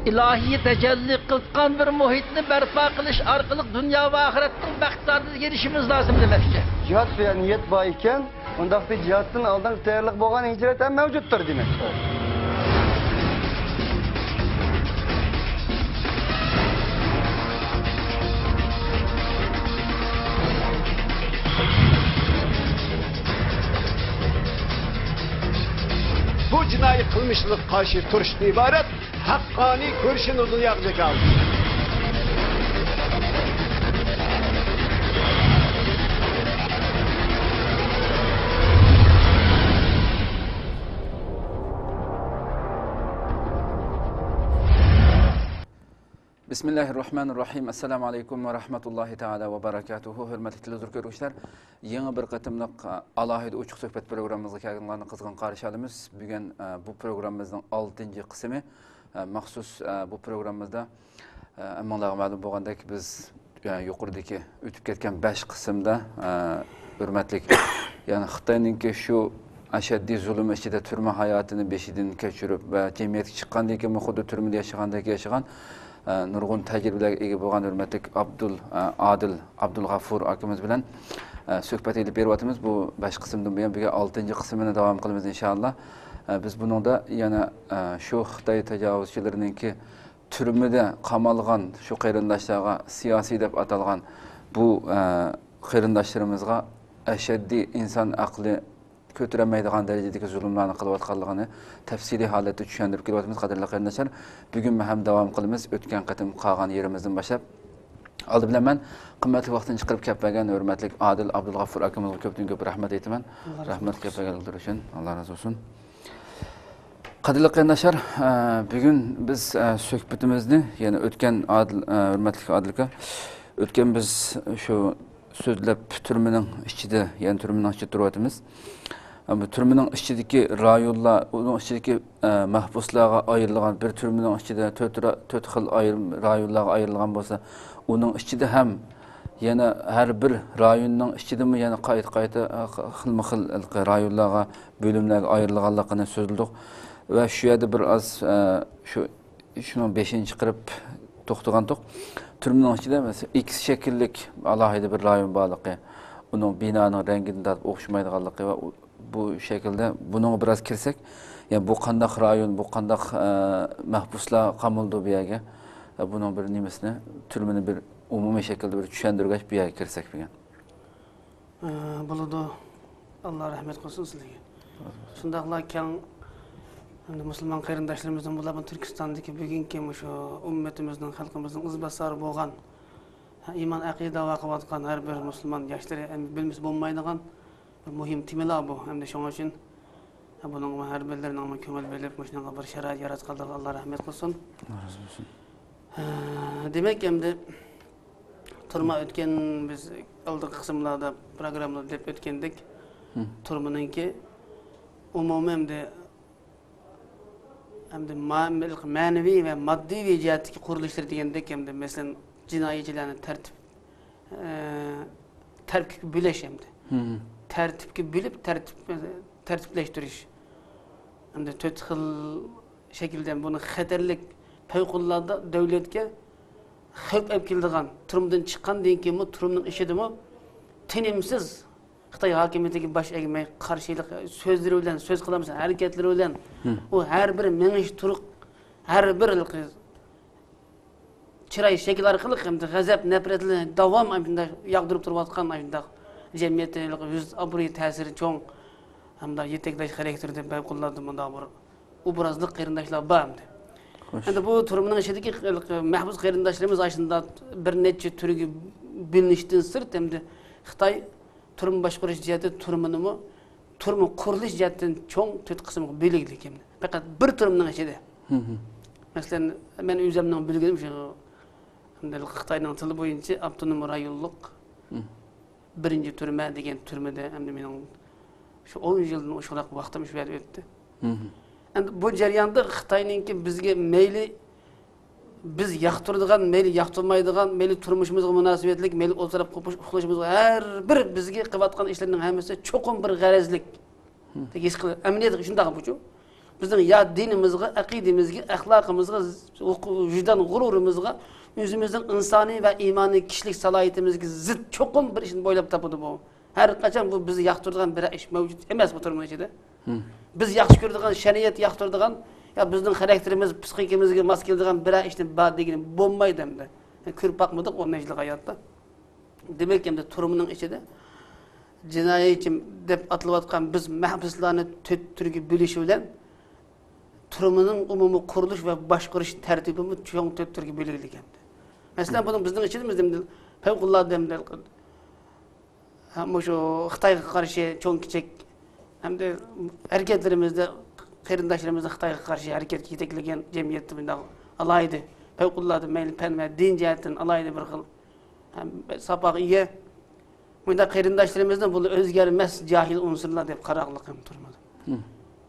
ilahiy tecelli kılkan bir muhitni berpa kılış arkalık dünya ve ahiretin baktardığına girişimiz lazım demekçe. Cihat veya niyet bayken, ondaki cihatın aldan tayarlık boğan hicret hem mevcuttur demek. Bu cinayi kılmışlık karşı turşun ibaret, hakkani kurşun uzun yakacak aldı. Bismillahirrahmanirrahim. Assalamu alaikum ve rahmetullahi ta'ala ve barakatuhu. Hürmetli televizyon yeni bir qatımlıq alohida uçuq söhbət programımızga kelganlarni qizg'in qarshi olamiz. Bugun bu programımızın 6-cı qismi. Maxsus bu programımızda ammalarga ma'lum bo'lgandek biz yuqoridagi o'tib ketgan 5 qismda hurmatli ya'ni Xitoyninki shu ashaddiy zulm ichida turma hayotini beshidan kechirib va jamiyatga chiqqandan keyin xuddi turmada yashagan nurg'un tajribalarga ega bo'lgan hurmatli Adil Abdulg'afur akamiz bilan suhbat elib beryapmiz. Bu 5 qismdan buyon 6-cı qismini davom qilamiz inshaalloh. Biz buningda yana shu Xitoy tajovuzchilarininki turmada qamalgan shu qarindoshlarga siyosiy deb atalgan bu qarindoshlarimizga ashaddiy inson aqli ko'tarolmaydigan darajadagi zulmlarni qilayotganligini tafsiliy holatda tushuntirib kelyapmiz. Qadrli qarindoshlar, bugun ham davom qilamiz. O'tgan qatim qolgan yerimizdan boshlab. Oldi bilan men qimmatli vaqtini chiqarib kelgan hurmatli Adil Abdulg'afur akamizga ko'p rahmat aytaman. Rahmat kelganlar uchun. Alloh razı olsun. Qadrli qarindoshlar, bugun biz suhbatimizni, ya'ni o'tgan hurmatli Adilga o'tgan biz shu so'zlab turmaning ichida, ya'ni turmaning ichida turyapmiz. Bu turmaning ichidagi rayonlar, uning ichidagi mahbuslarga ayrilgan bir turmaning ichida 4 xil rayonlarga ayrilgan bo'lsa, uning ichida ham yana har bir rayonning ichidami yana qayta xilma-xil rayonlarga, bo'limlarga ayrilganligini so'zladik va shu yerda bir az shuning 5-chi qilib to'xtagandik. Turmaning ichida mesela X şekillik alohida bir rayon borligi, uning binoning rangidan o'xshamaydiganligi va bu şekilde bunun biraz kirsak, yani bu qandaq rayon, bu qandaq mahbuslar qamaldi bu yerga, bunun bir nimesini, turmani bir umumiy şekilde bir tushuntirgach bu yerga kirsak degan. Bo'ladi. Alloh rahmat qilsin sizlarga. Shundaqla keng musulmon qarindoshlarimizdan bularning Turkistondagi bugungi shu ummatimizning, xalqimizning izbosari bo'lgan, iymon aqida va qilayotgan har bir musulmon yoshlari bilmasa bo'lmaydigan muhim temalar bu. Hamda shuning uchun buning har birlarining ko'ngil berib, shunga bir sharoit yaratganlarga Alloh rahmat qilsin. Demak, endi turma o'tgan biz oldingi qismlarda programmada deb o'tgandik. Turmaninki umuman hamda ma'naviy va moddiy jihatdagi qurilishlar degandek, hamda masalan jinoyatchilarni tartibga bo'lish, hamda tartibga bo'lib tartiblashtirish, hamda 4 xil shaklda buni xatarlik favqulodda davlatga xavf olib keladigan turmadan chiqqandan keyin turmaning ishidimi tinimsiz Xitoy hokimiyatiga bosh egmay qarshilik so'zlari bilan, so'z qilamiz, harakatlari bilan u har bir menish turuq, har bir chiroy shakl orqali hamda g'azab, nafratni davom yog'dirib turayotgan shunday jamiyatga yuz obro'y ta'siri cho'ng hamda yetaklash xarakterida favqulodda bunda bir obrazli qarindoshlar bor. Endi bu turmaning ichidagi mahbus qarindoshlarimiz aslında bir necha turga bo'linishdan sirt hamda Xitoy turma boshqarish jihati turmanimi turma qurilish jihatidan cho'ng 4 qismga bo'lingan ekan. Faqat bir turmaning ichida. Masalan, men o'zimning bilganim shu hamda Xitoyning tili bo'yicha avtonom rayonlik birinchi turma degan turmada hamda mening shu 10 yildan o'shoq vaqtim shu yerda o'tdi. Endi bu jarayonda Xitoyningki bizga mayli biz yoqtiradigan, mayli yoqtirmaydigan, mayli turmushimizga munosabatlik, mayli o'zarab uxlashimizga har bir bizga qilayotgan ishlarning hammasi cho'qim bir g'arazlik. His qilib, amaliyotda shunday bu. Bizning ya dinimizga, aqidimizga, axloqimizga, vijdon g'ururimizga, o'zimizning insoniy va iymonli kishilik salohiyatimizga zid cho'qim bir ishni bo'ylab topadi bu. Har qachon bu bizni yoqtiradigan bir ish mavjud emas bu turmush ichida. Biz yaxshi ko'radigan, shariat yoqtiradigan, ya bizning xarakterimiz, psixikimizga mos keladigan bir ishni bor degani bo'lmaydi endi. Ko'rib boqmadik 10-yillik hayotda. Demak, endi turmuning ichida jinoyatchi deb atılayotgan biz mahbuslarni 4 turga bo'lish bilan turmuning umumiy qurilish va boshqarish tartibini cho'ng 4 turga bo'laylik endi. Masalan, buning bizning ichimizda favqulodda hamma shu Xitoyga qarshi cho'ng kichik hamda harakatlarimizda qarindoshlarimizni Xitoyga qarshi harakatga yetaklagan jamiyatda bunday alaydi favqulodda mayli fan va din jihatdan alaydi bir xil sapoq ega bunda qarindoshlarimizni bu o'zgarmas jahil unsurlar deb qaraqliq ham turmadi.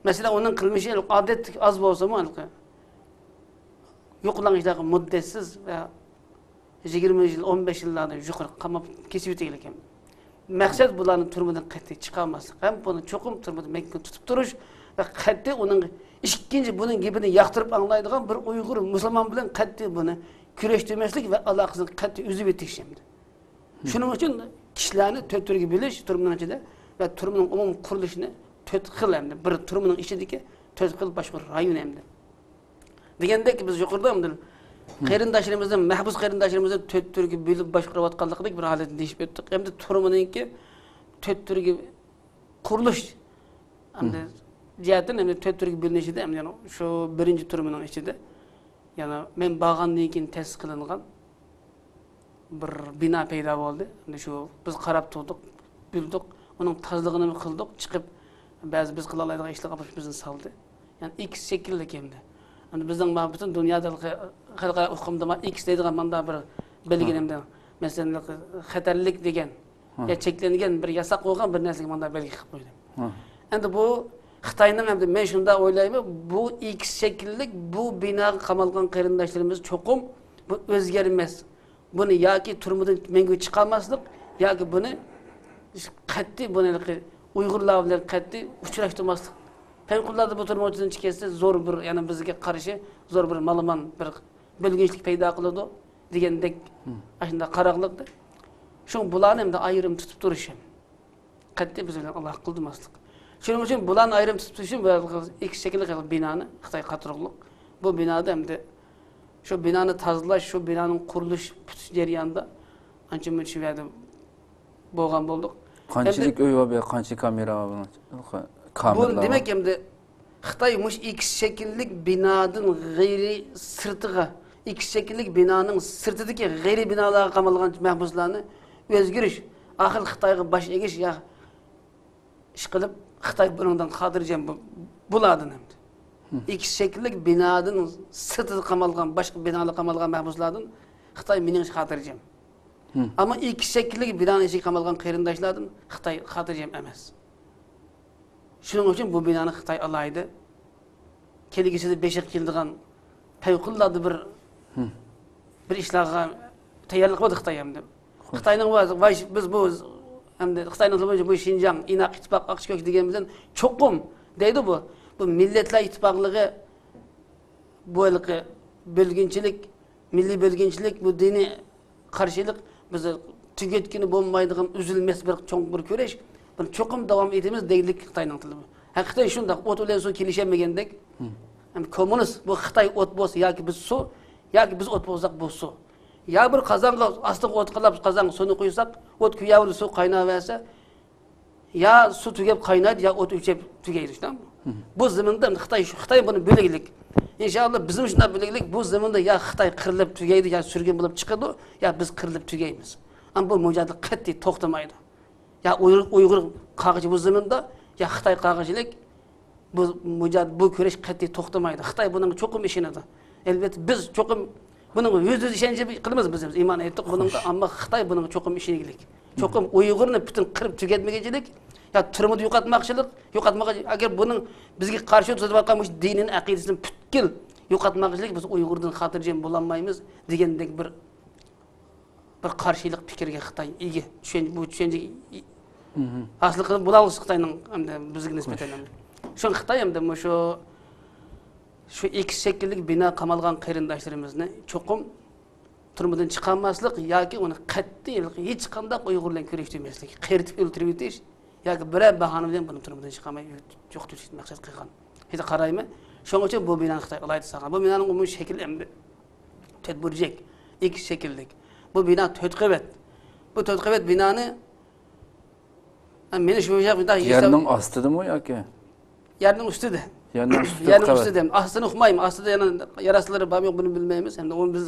Mesela onun qilmishi odat az bo'lsa ham yo'qlanishdagi muddatsiz va 20 yil 15 yillardan yuqori qamab kesib o'taylik ekan. Maqsad bularni turmadan qat'iy chiqarmaslik, ham buni cho'qim turmadan mumkin tutib turish va qat'iy uning ikkinchi buning gapini yoqtirib anglaydigan bir Uyg'ur musulmon bilan qat'iy buni kurashtirmaslik va aloqasini qat'iy uzib o'tish endi. Shuning uchun kishilarni 4 turga bo'lish turmaning ichida va turmaning umumiy qurilishini 4 xil hamda bir turmuning ichidagi 4 xil boshqa rayon hamda. Degandek biz yuqorida hamda qarindoshlarimizni, mahbus qarindoshlarimizni 4 turga bo'lib boshqarayotganligidek bir holatni deyishib o'tdik. Hamda turmuningki 4 turga qurilish hamda jihatdan hamda 4 turga bo'linishida hamda shu birinchi turmuning ichida yana men borgandan keyin ta'sis qilingan bir bino paydo bo'ldi. Shu biz qarab turdik, bildik, uning tozligini qildik, chiqib ba'zi biz qila oladigan ishlar qilib bizni saldi. Yani X şekilli kimdi. Yani bizning bütün dunyoda xalqaro hukumda X deydigan manda bir belgilamda mesela xatarlik degan ya cheklangan bir yasoq qo'ygan bir narsaga manda belgi qilib qo'ydim. Endi bu Xitoyning hamda men shunda o'ylayman, bu X şekillik bu bino qamalgan qarindoshlarimiz cho'qim bu o'zgarmas. Buni yoki turmudan menga chiqarmaslik yoki buni qat'iy buni Uyg'urlar bilan qat'iy uchrashtirmaslik. Favqulodda bu turmuchdan chiqsa zo'r bir, ya'ni bizga qarshi zo'r bir ma'lumot bir bilginchlik paydo qiladi degandek ashunda qaraqliqda. Shu bularni ham ayrim tutib turishim. Qat'iy biz bilan Alloh qildimaslik. Shuning uchun bularni ayrim tutib turishim va ikki shaklli binoni Xitoy qatorliq. Bu binoda ham shu binoni tozalash, shu binoning qurilish jarayonida ancha muncha bo'lgan bo'ldik. Qanchalik uy va qancha kamera va bu demek endi Xitoy mush X şekillik binodan g'ayri sirtiga, X şekillik binoning sirtidagi g'ayri binolarga qamalgan mahbuslarni o'zgarish, axir Xitoyga bosh egish ya ish qilib Xitoy bundan xotirjam bo'ladimi? X şekillik binodan sirtida qamalgan, boshqa binolarga qamalgan mahbuslardan Xitoy mening xotirjam. Ama X şekillik binoning ichiga qamalgan qarindoshlardan Xitoy xotirjam emas. Shuning uchun bu binoni Xitoy alaydi. Kelgusida 5 yildigan favqulodda bir ishlarga tayyorlik qildi Xitoy hamda. Xitoyning biz bu hamda Xitoyning bu Xinjiang inoq ittifoq aqshko'k deganimizdan cho'qim deydi bu. Bu millatlar ittifoqligi bo'liqi bo'lginchilik, milliy bo'lginchilik, bu diniy qarshilik biz tugatkini bo'lmaydigan uzilmas bir cho'ng bir kurash. Bunu çoğum devam etimiz deylik Xitoyning tili. Xitoy shunda o't bilan suv kelishmagandek. Kommunist bu Xitoy o't bo'lsa yoki biz suv, yoki biz o't bo'lsak bu suv. Ya bir qozonga ostiga o't qilib qozonga suvni qo'ysak, o't kuyavli suv qaynaversa, ya suv tugab qaynaydi, ya o't o'chib tugaydi, to'g'rimi? Bu zaminda Xitoy buni bo'laylik. İnşallah bizim shunda bo'laylik, bu zaminda ya Xitoy qirilib tugaydi, ya surgun bo'lib chiqadi, ya biz qirilib tugaymiz. Ammo bu mujadala qat'iy to'xtamaydi. Ya Uyg'ur qag'iji bu zaminda, ya Xitoy qag'ijilik bu mujadala bu kurash qat'iy to'xtamaydi. Xitoy buning cho'qim ishini. Elbette biz cho'qim buning yüz ishonchi qilamiz biz iymon etdik buning, ammo Xitoy buning cho'qim ishinilik. Cho'qim Uyg'urni bütün qirib tugatmaganchilik, ya turmudi yo'qotmoqchilik, agar buning bizga qarshi o'tayotgan bu dinin aqidasini butkul yo'qotmoqchilik biz Uyg'urdan xotirjam bo'lolmaymiz degandek bir qarshilik fikrga Xitoy ega. Bu tushuncha asli qilib bo'la olsa Xitoyning hamda bizga nisbatan. Shu Xitoy hamda shu Şu iki şekillik bina qamalgan qarindoshlarimizni cho'qim turmadan chiqarmaslik yoki uni qat'iy hech qanday Uyg'ur bilan kurashtirmaslik, qeritib o'ltirib o'tish yoki biror bahona bilan buni turmadan chiqarmay yo'qotish maqsad qilgan. Hech qaraymi? Shuning uchun bu binani Xitoy olaydi saqlab. Bu binaning umumiy shakli endi tadbirjek, iki şekillik. Bu bina 4 qavat. Bu 4 qavat binani meni shu yerning ostidami yoki? Yerning ustida. Yerning ustida. Yerning ustida. Astini uqmaymiz. Astida yana yaraslari bormi yo'q buni bilmaymiz. Endi onu biz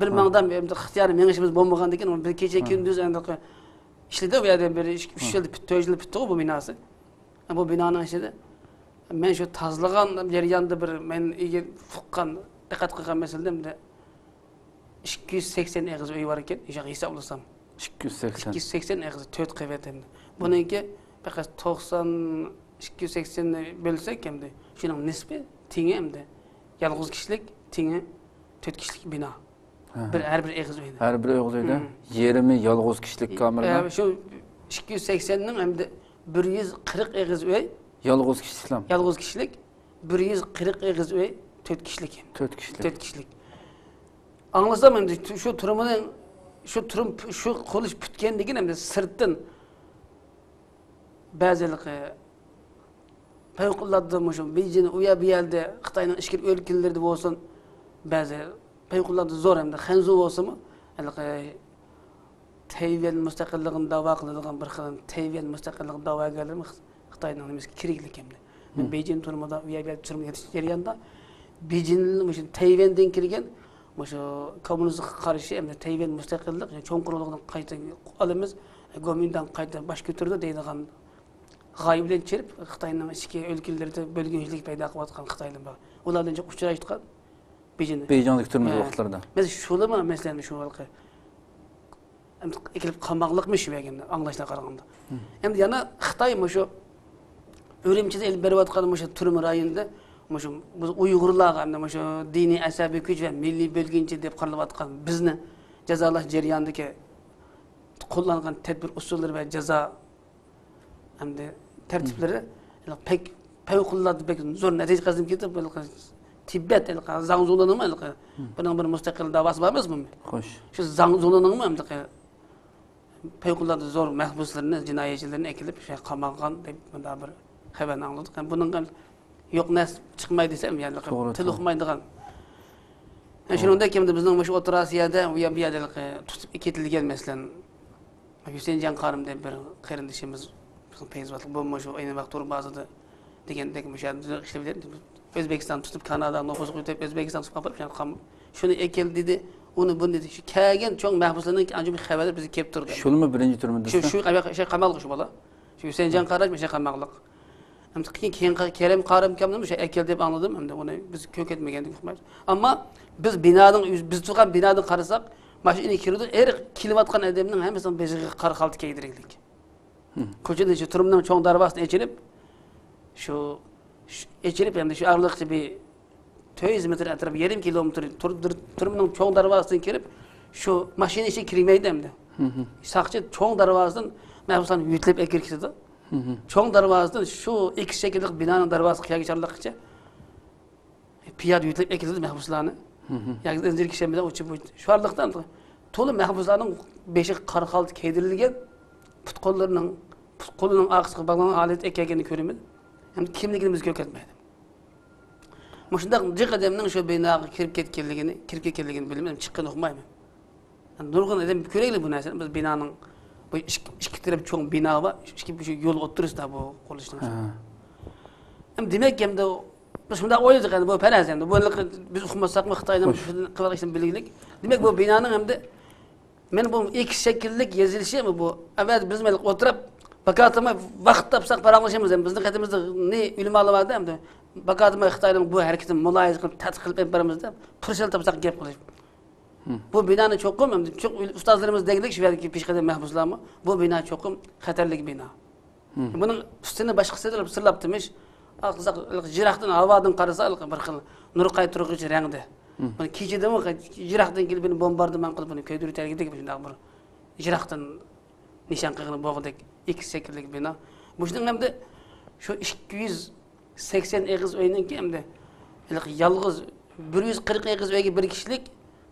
bir mangdan ixtiyoriy mengishimiz bo'lmagandan keyin bir kecha kunduz endi ishladi bu yerdan beri 3 yil 4 yil bitdi bu binasi. Bu binoning ichida men shu tozlagan jarayonda bir men fuqqan diqqat qilgan masalamda 280 eg'iz uy bor ekan, o'sha hisoblasam 280 eg'iz 4 qavat endi. Buningki faqat 90 280 ni bölsek endi shuning nisbi tengi endi yolg'iz kishilik tengi 4 kishilik bino. Her bir eg'iz uyda. Her bir eg'iz uyda yerimi yolg'iz kishilik kamerada. Shu 280 ning endi 140 eg'iz uy yolg'iz kishilik. Yolg'iz kishilik 140 eg'iz uy 4 kishilik. 4 kishilik. 4 kishilik. Anglasam endi shu turumining turum shu qolish bitganligini endi sirtdan ba'zilik Payqulladda mushu Beijing u yerda Xitoyning ichki o'lkalarida bo'lsin, ba'zi payqulladda zo'r hamda Xanzu bo'lsa-mi, Tayvan mustaqilligini da'vo qiladigan bir xil Tayvan mustaqilligini da'vogarlar Xitoyning nimasi keraklik hamda. Men Beijing turmada u yerga turib yetish jarayonida Beijingning mushu Tayvandan kirgan mushu kommunizmga qarshi hamda Tayvan mustaqillik cho'nqurligidan qayta olamiz, Gomindan qayta bosh ko'tardi deydigan g'oyibdan chirib Xitoyning ichki o'lkalarida bo'lginchilik paydo qilayotgan Xitoylar bor. Ulardan jo'q uchrashgan Beijinglik turmuş vaqtlarida. Biz şulama mesela şu halkı ekilip qalmaqlıqmış begimde anglashla qaraganda. Endi yana Xitoy şu Ürümçide el berib atgan şu turma rayonida şu biz Uyg'urlarga hamda şu diniy asabiy kuch va milliy bo'lginchi deb qaralib atgan bizni jazolash jarayonidagi qo'llangan tadbir usullari va jazo hamda tartiblari pek payqullarni pek zo'r natija qazanib ketib Tibet zang zo'lanimi buning bir mustaqil da'vosi bormi? Xo'sh. Shu zang zo'lanimi hamda payqullarda zo'r mahbuslarni, jinoyatchilarni ekilib shu qamalgan deb bunda bir xabar angladik. Buning yo'q nas chiqmaydi desam, ya'ni til o'qimaydigan. Shuningdek kimda bizning shu O'rta Osiyoda u yerda tutib ketilgan masalan Husaynjon Qarim deb bir qarindishimiz peyzvatlik bo'lma shu ayni vaqt turbasida degandek mushahada ishlaydi. O'zbekiston tutib Kanadadan nopos qo'yib O'zbekiston tutib qolib shuni ekel dedi, uni buni dedi. Shu kelgan cho'ng mahbuslarning anjumi xabarlar bizga kelib turgan. Shulmi birinchi turmida? Shu qamallik shu bola. Shu Husaynjon Qarim shu qamallik. Hamda keyin Kerem Qarim kimni shu ekel deb angladim. Hamda uni biz ko'k etmagandik uqmaymiz. Ammo biz binoning biz turgan binoni qarasak, mashina kirdi, kelayotgan odamning hammasini bejiga qora xalta kiydiraylik. Ko'chada shu turumning cho'ng darvosini echilib shu echilib endi shu araliqcha bir 200 metr atrof 1,5 kilometr turumning cho'ng darvosidan kirib shu mashina ichiga kirmaydi endi. Saqchi cho'ng darvosidan mahbuslarni yutlab ekirkidi. Cho'ng darvosidan shu ikki shakillik binoning darvosiga kelgancha piyoda yutlab ekirdi mahbuslarni. Yoki zincir kishamidan o'chib shu araliqdan to'la mahbuslarning beshi qora xalta kiydirilgan put qo'llarining qo'lining orqasiga bog'langan holat ekanligini ko'raman. Hem kimligini biz ko'rsatmaydi. Mushundaq jiq odamning shu binoga kirib ketganligini bilmayman, chiqqan o'qimayman. Nurg'un odam ko'raylik bu narsani. Biz binoning bu ikki taraf cho'ng bino va ikki shu yo'l o'tirisida bu qurilishning. Hem demak hamda biz shunday o'yladik endi bu faraz endi bu biz o'qimasaqmi Xitoydan qilishni bilaylik. Demak bu binoning hamda men bu ikki shakllik yozilishi bu avval biz men o'tirib Bakatıma vaqt tapsak paranlaşamız. Bizning qaytimizda ne ilm oladi hamda bakatıma Xitoyning bu harakatini muloyiz qilib tadqiq qilib beramizda fursat tapsak gap qilish. Bu binoni cho'qim hamda cho'q ustozlarimiz deglik shu yerga peshqadam mahbuslarmi bu bino cho'qim xatarlik bino. Buning ustini boshqasilar sirlabtimish aqzaq jiraqdan havodan qarasa bir xil nur qaytiruvchi rangda. Buni kechidami jiraqdan kelib buni bombardimon qilib buni ko'ydirib shunday bir jiraqdan nishon qilgan bo'g'dek ikki shakillik bino. Bu shundan hamda shu 280 eg'iz o'yinki hamda yalğız 140 öýge bir kişilik,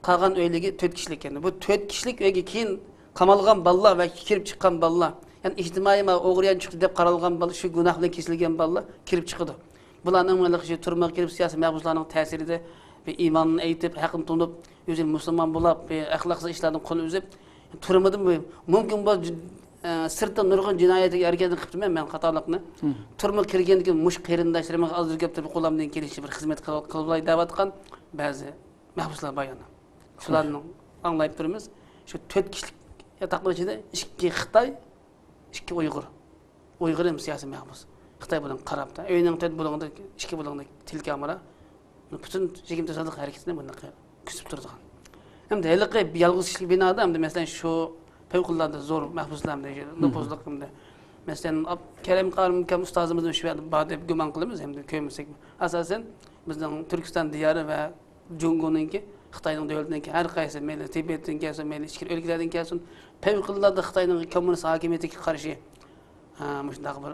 kalgan öýlegi 4 kişilik endi. Bu 4 kişilik öýge keyin kamalgan ballar ve kirip çıkan ballar. Yani ijtimai ma oğuryan çıktı dep qaralgan ballar, şu günah bilen kesilgen ballar kirip çıkıdı. Bularning mılık şu turmak kirip siyasi mahbuslarning täsirinde ve imanını eğitip, hakkını tutup, özün Müslüman bulap, ahlaksız işlerden konu üzüp, turmadım bu. Mümkün bu sırttan nurgun cinayeti erkeğini kıptım ben hatalıkını. Turmak kirgendikin muş qeyrindaşlarımız azdır keptir bir qolamdan kelişi bir hizmet kılılay davatkan bazı mahbuslar bayanı. Şularını anlayıp durumuz. Şu 4 kişilik yataklar içinde 2 Xitay, 2 Uygur. Uygur hem siyasi mahbus. Xitay bulan qarap da. Öyünün 4 bulanda 2 bulanda tilki amara. Bütün çekimde sadık hareketine bunu küsüp durduğun. Hem de hele bir yalğız kişilik binada hem de mesela şu fevkullarda zor mahbuslarımda, nüfuzluklarımda. Mesela Kerem Qarım ustazımızın şu bağda güman kılımız hem de köymüsek. Asasen bizden Türkistan diyarı ve Jungo'nunki, Xitayning devletinki her qaysi meyli Tibet'ten kelsin, meyli ichki өлkelerden kelsin, fevkullarda Xitayning kommunist hakimiyetiga qarshi muşundaq bir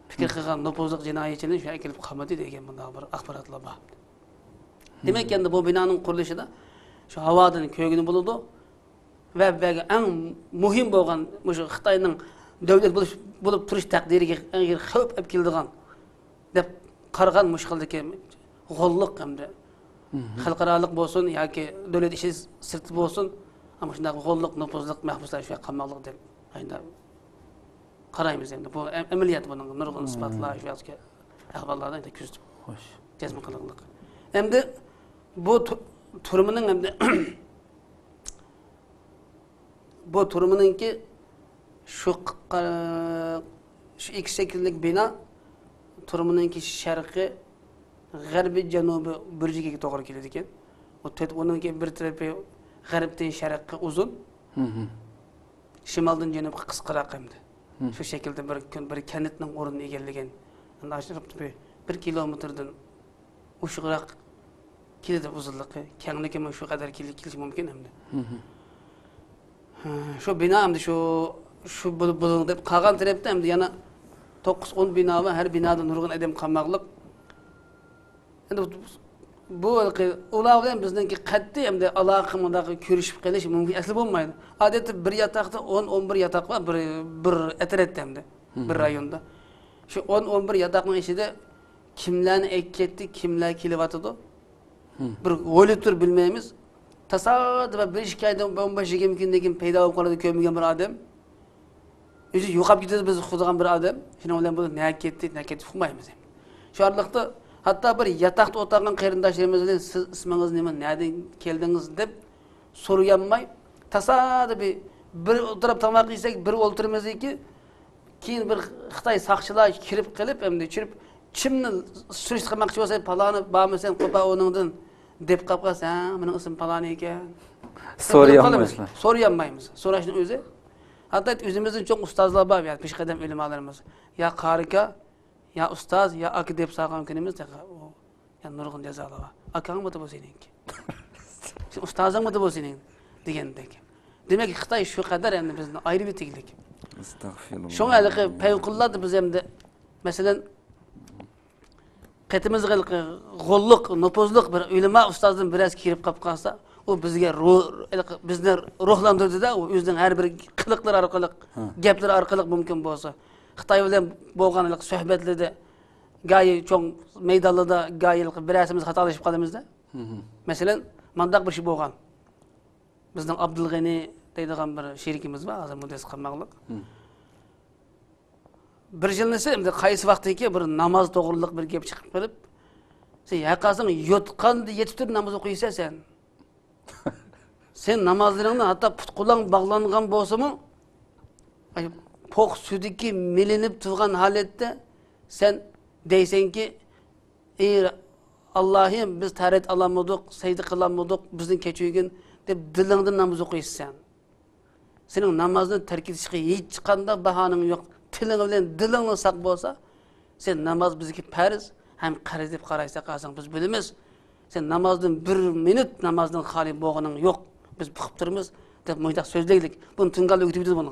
fikir qilgan nüfuzluq jinoyatchilarni shu kelib qamadi degan bunday bir axborotlar bor. Demek endi bu binanın qurilishida şu havadan köygünü bulundu ve en muhim bo'lgan şu Xitayning devlet bulup turish taqdiriga eng xavf olib keladigan deb qaragan mushkildagi g'olliq hamda xalqarалық bo'lsin yoki davlat ishi sirti bo'lsin, ama shunday g'olliq, nüfuzluq mahbuslar shu qamoqliq deb ayda qaraymiz endi. Bu amaliyat buning nurg'un isbotlar shu yoki ahvollardan da kuzatib. Xo'sh, jazm qilinlik. Endi bu turumuning endi bu turumuningki şu 2 şekillik bina turumuningki sharqi g'arbiy janubi burjiga to'g'ri keladi ekan. Onunki bir tarafı g'arbdan sharqqa uzun, shimoldan janubga qisqaroq endi. Şu şekilde bir kentning o'rnini egallagan. Endi aşırıp 1 kilometrdan ushug'roq keladi uzunligi, kengligi shu qadar kelishi mumkin endi. Şu bina endi şu bulundu deb qolgan tarafda endi yana 9-10 bina var, her binada nurg'un adam qolmoqlik. Endi bu ular bilan bizningki qat'iy endi aloqamizda ko'rishib qolish mumkin asli bo'lmaydi. Odatda bir yotoqda 10-11 yotoq var, bir etretda endi, bir rayonda. Şu 10-11 yotoqning ichida kimlarni ekketdi, kimlar kelyapti, bir o'litur bilmaymiz. Tasodifan bir hikoyadan 15-20 kundan keyin paydo bo'lib qoladi ko'rmagan bir odam. O'zi yo'qolib ketadi biz xudogan bir odam. Shuning bilan bu nega ketdi, uqmaymiz. Shu orliqda hatta bir yatakta o'tirgan qarindoshlarimiz siz ismingiz nima, nereden keldingiz deb so'rayanmay, tasodifiy bir o'tirib tamoq yesak, bir o'ltirmizki, keyin bir Xitoy saqchilar kirib qilib, endi chirib chimni surish qilmoqchi bo'lsa, paloni bormasan, qo'pa o'ningdan deb qolib qolsa, mening ismim paloni ekan. So'rayanmaymiz. So'rashning o'zi hatta o'zimizning cho'ng ustozlar bor, yani peshqadam ilmlarimiz. Ya qarika, ya ustaz, ya aka deb saqan kunimiz da ya nurg'un jazolar bor. Akang mı bu seninki? Ustozing mı bu sening degandek. Demek ki Xitoy shu qadar endi bizni ayrı bir tiglik. Estağfirullah. Şoňa ýa-da peýkullarda biz hem de mesela qetimiz g'olluq, nüfuzluq bir ulama ustozdan biraz kirip qap qalsa, o bizga bizni ruhlandırdı, o özüning her bir qiliqlar orqali, gaplar orqali mumkin bo'lsa. Xitoy bilan bo'lgan suhbatlarda gayi cho'ng maydonlarda gayilik birasimiz xatolashib qolamizda. Masalan, mandaq bir şey bo'lgan. Bizning Abdulg'ani deydigan bir sherikimiz bor, hozir mudas qilmoqlik. Bir yilnisi endi qaysi vaqtiki bir namoz to'g'riliq bir gap chiqib qolib, sen yaqasing yotqanda yetib turib namoz o'qiysan sen. Sen namozlaringni hatto putqulang bog'langan bo'lsa-mu, poq sudiki milinib turgan holatda sen deysenki, ey Allah'ım biz taret alamadık, secde kılamadık, bizden keçüygün deb dilingdan namoz o'qiysan. Sening namozni tark etishga hech qanday bahoning yo'q. Tiling bilan dilingni saq bo'lsa, sen namoz bizga farz, ham qarz deb qaraysa qolsang biz bilamiz. Sen namozdan 1 minut namozdan xoli bo'lganing yo'q. Biz biqib turmiz deb mo'ydaq so'zlaylik. Buni tungal o'tibdi buni.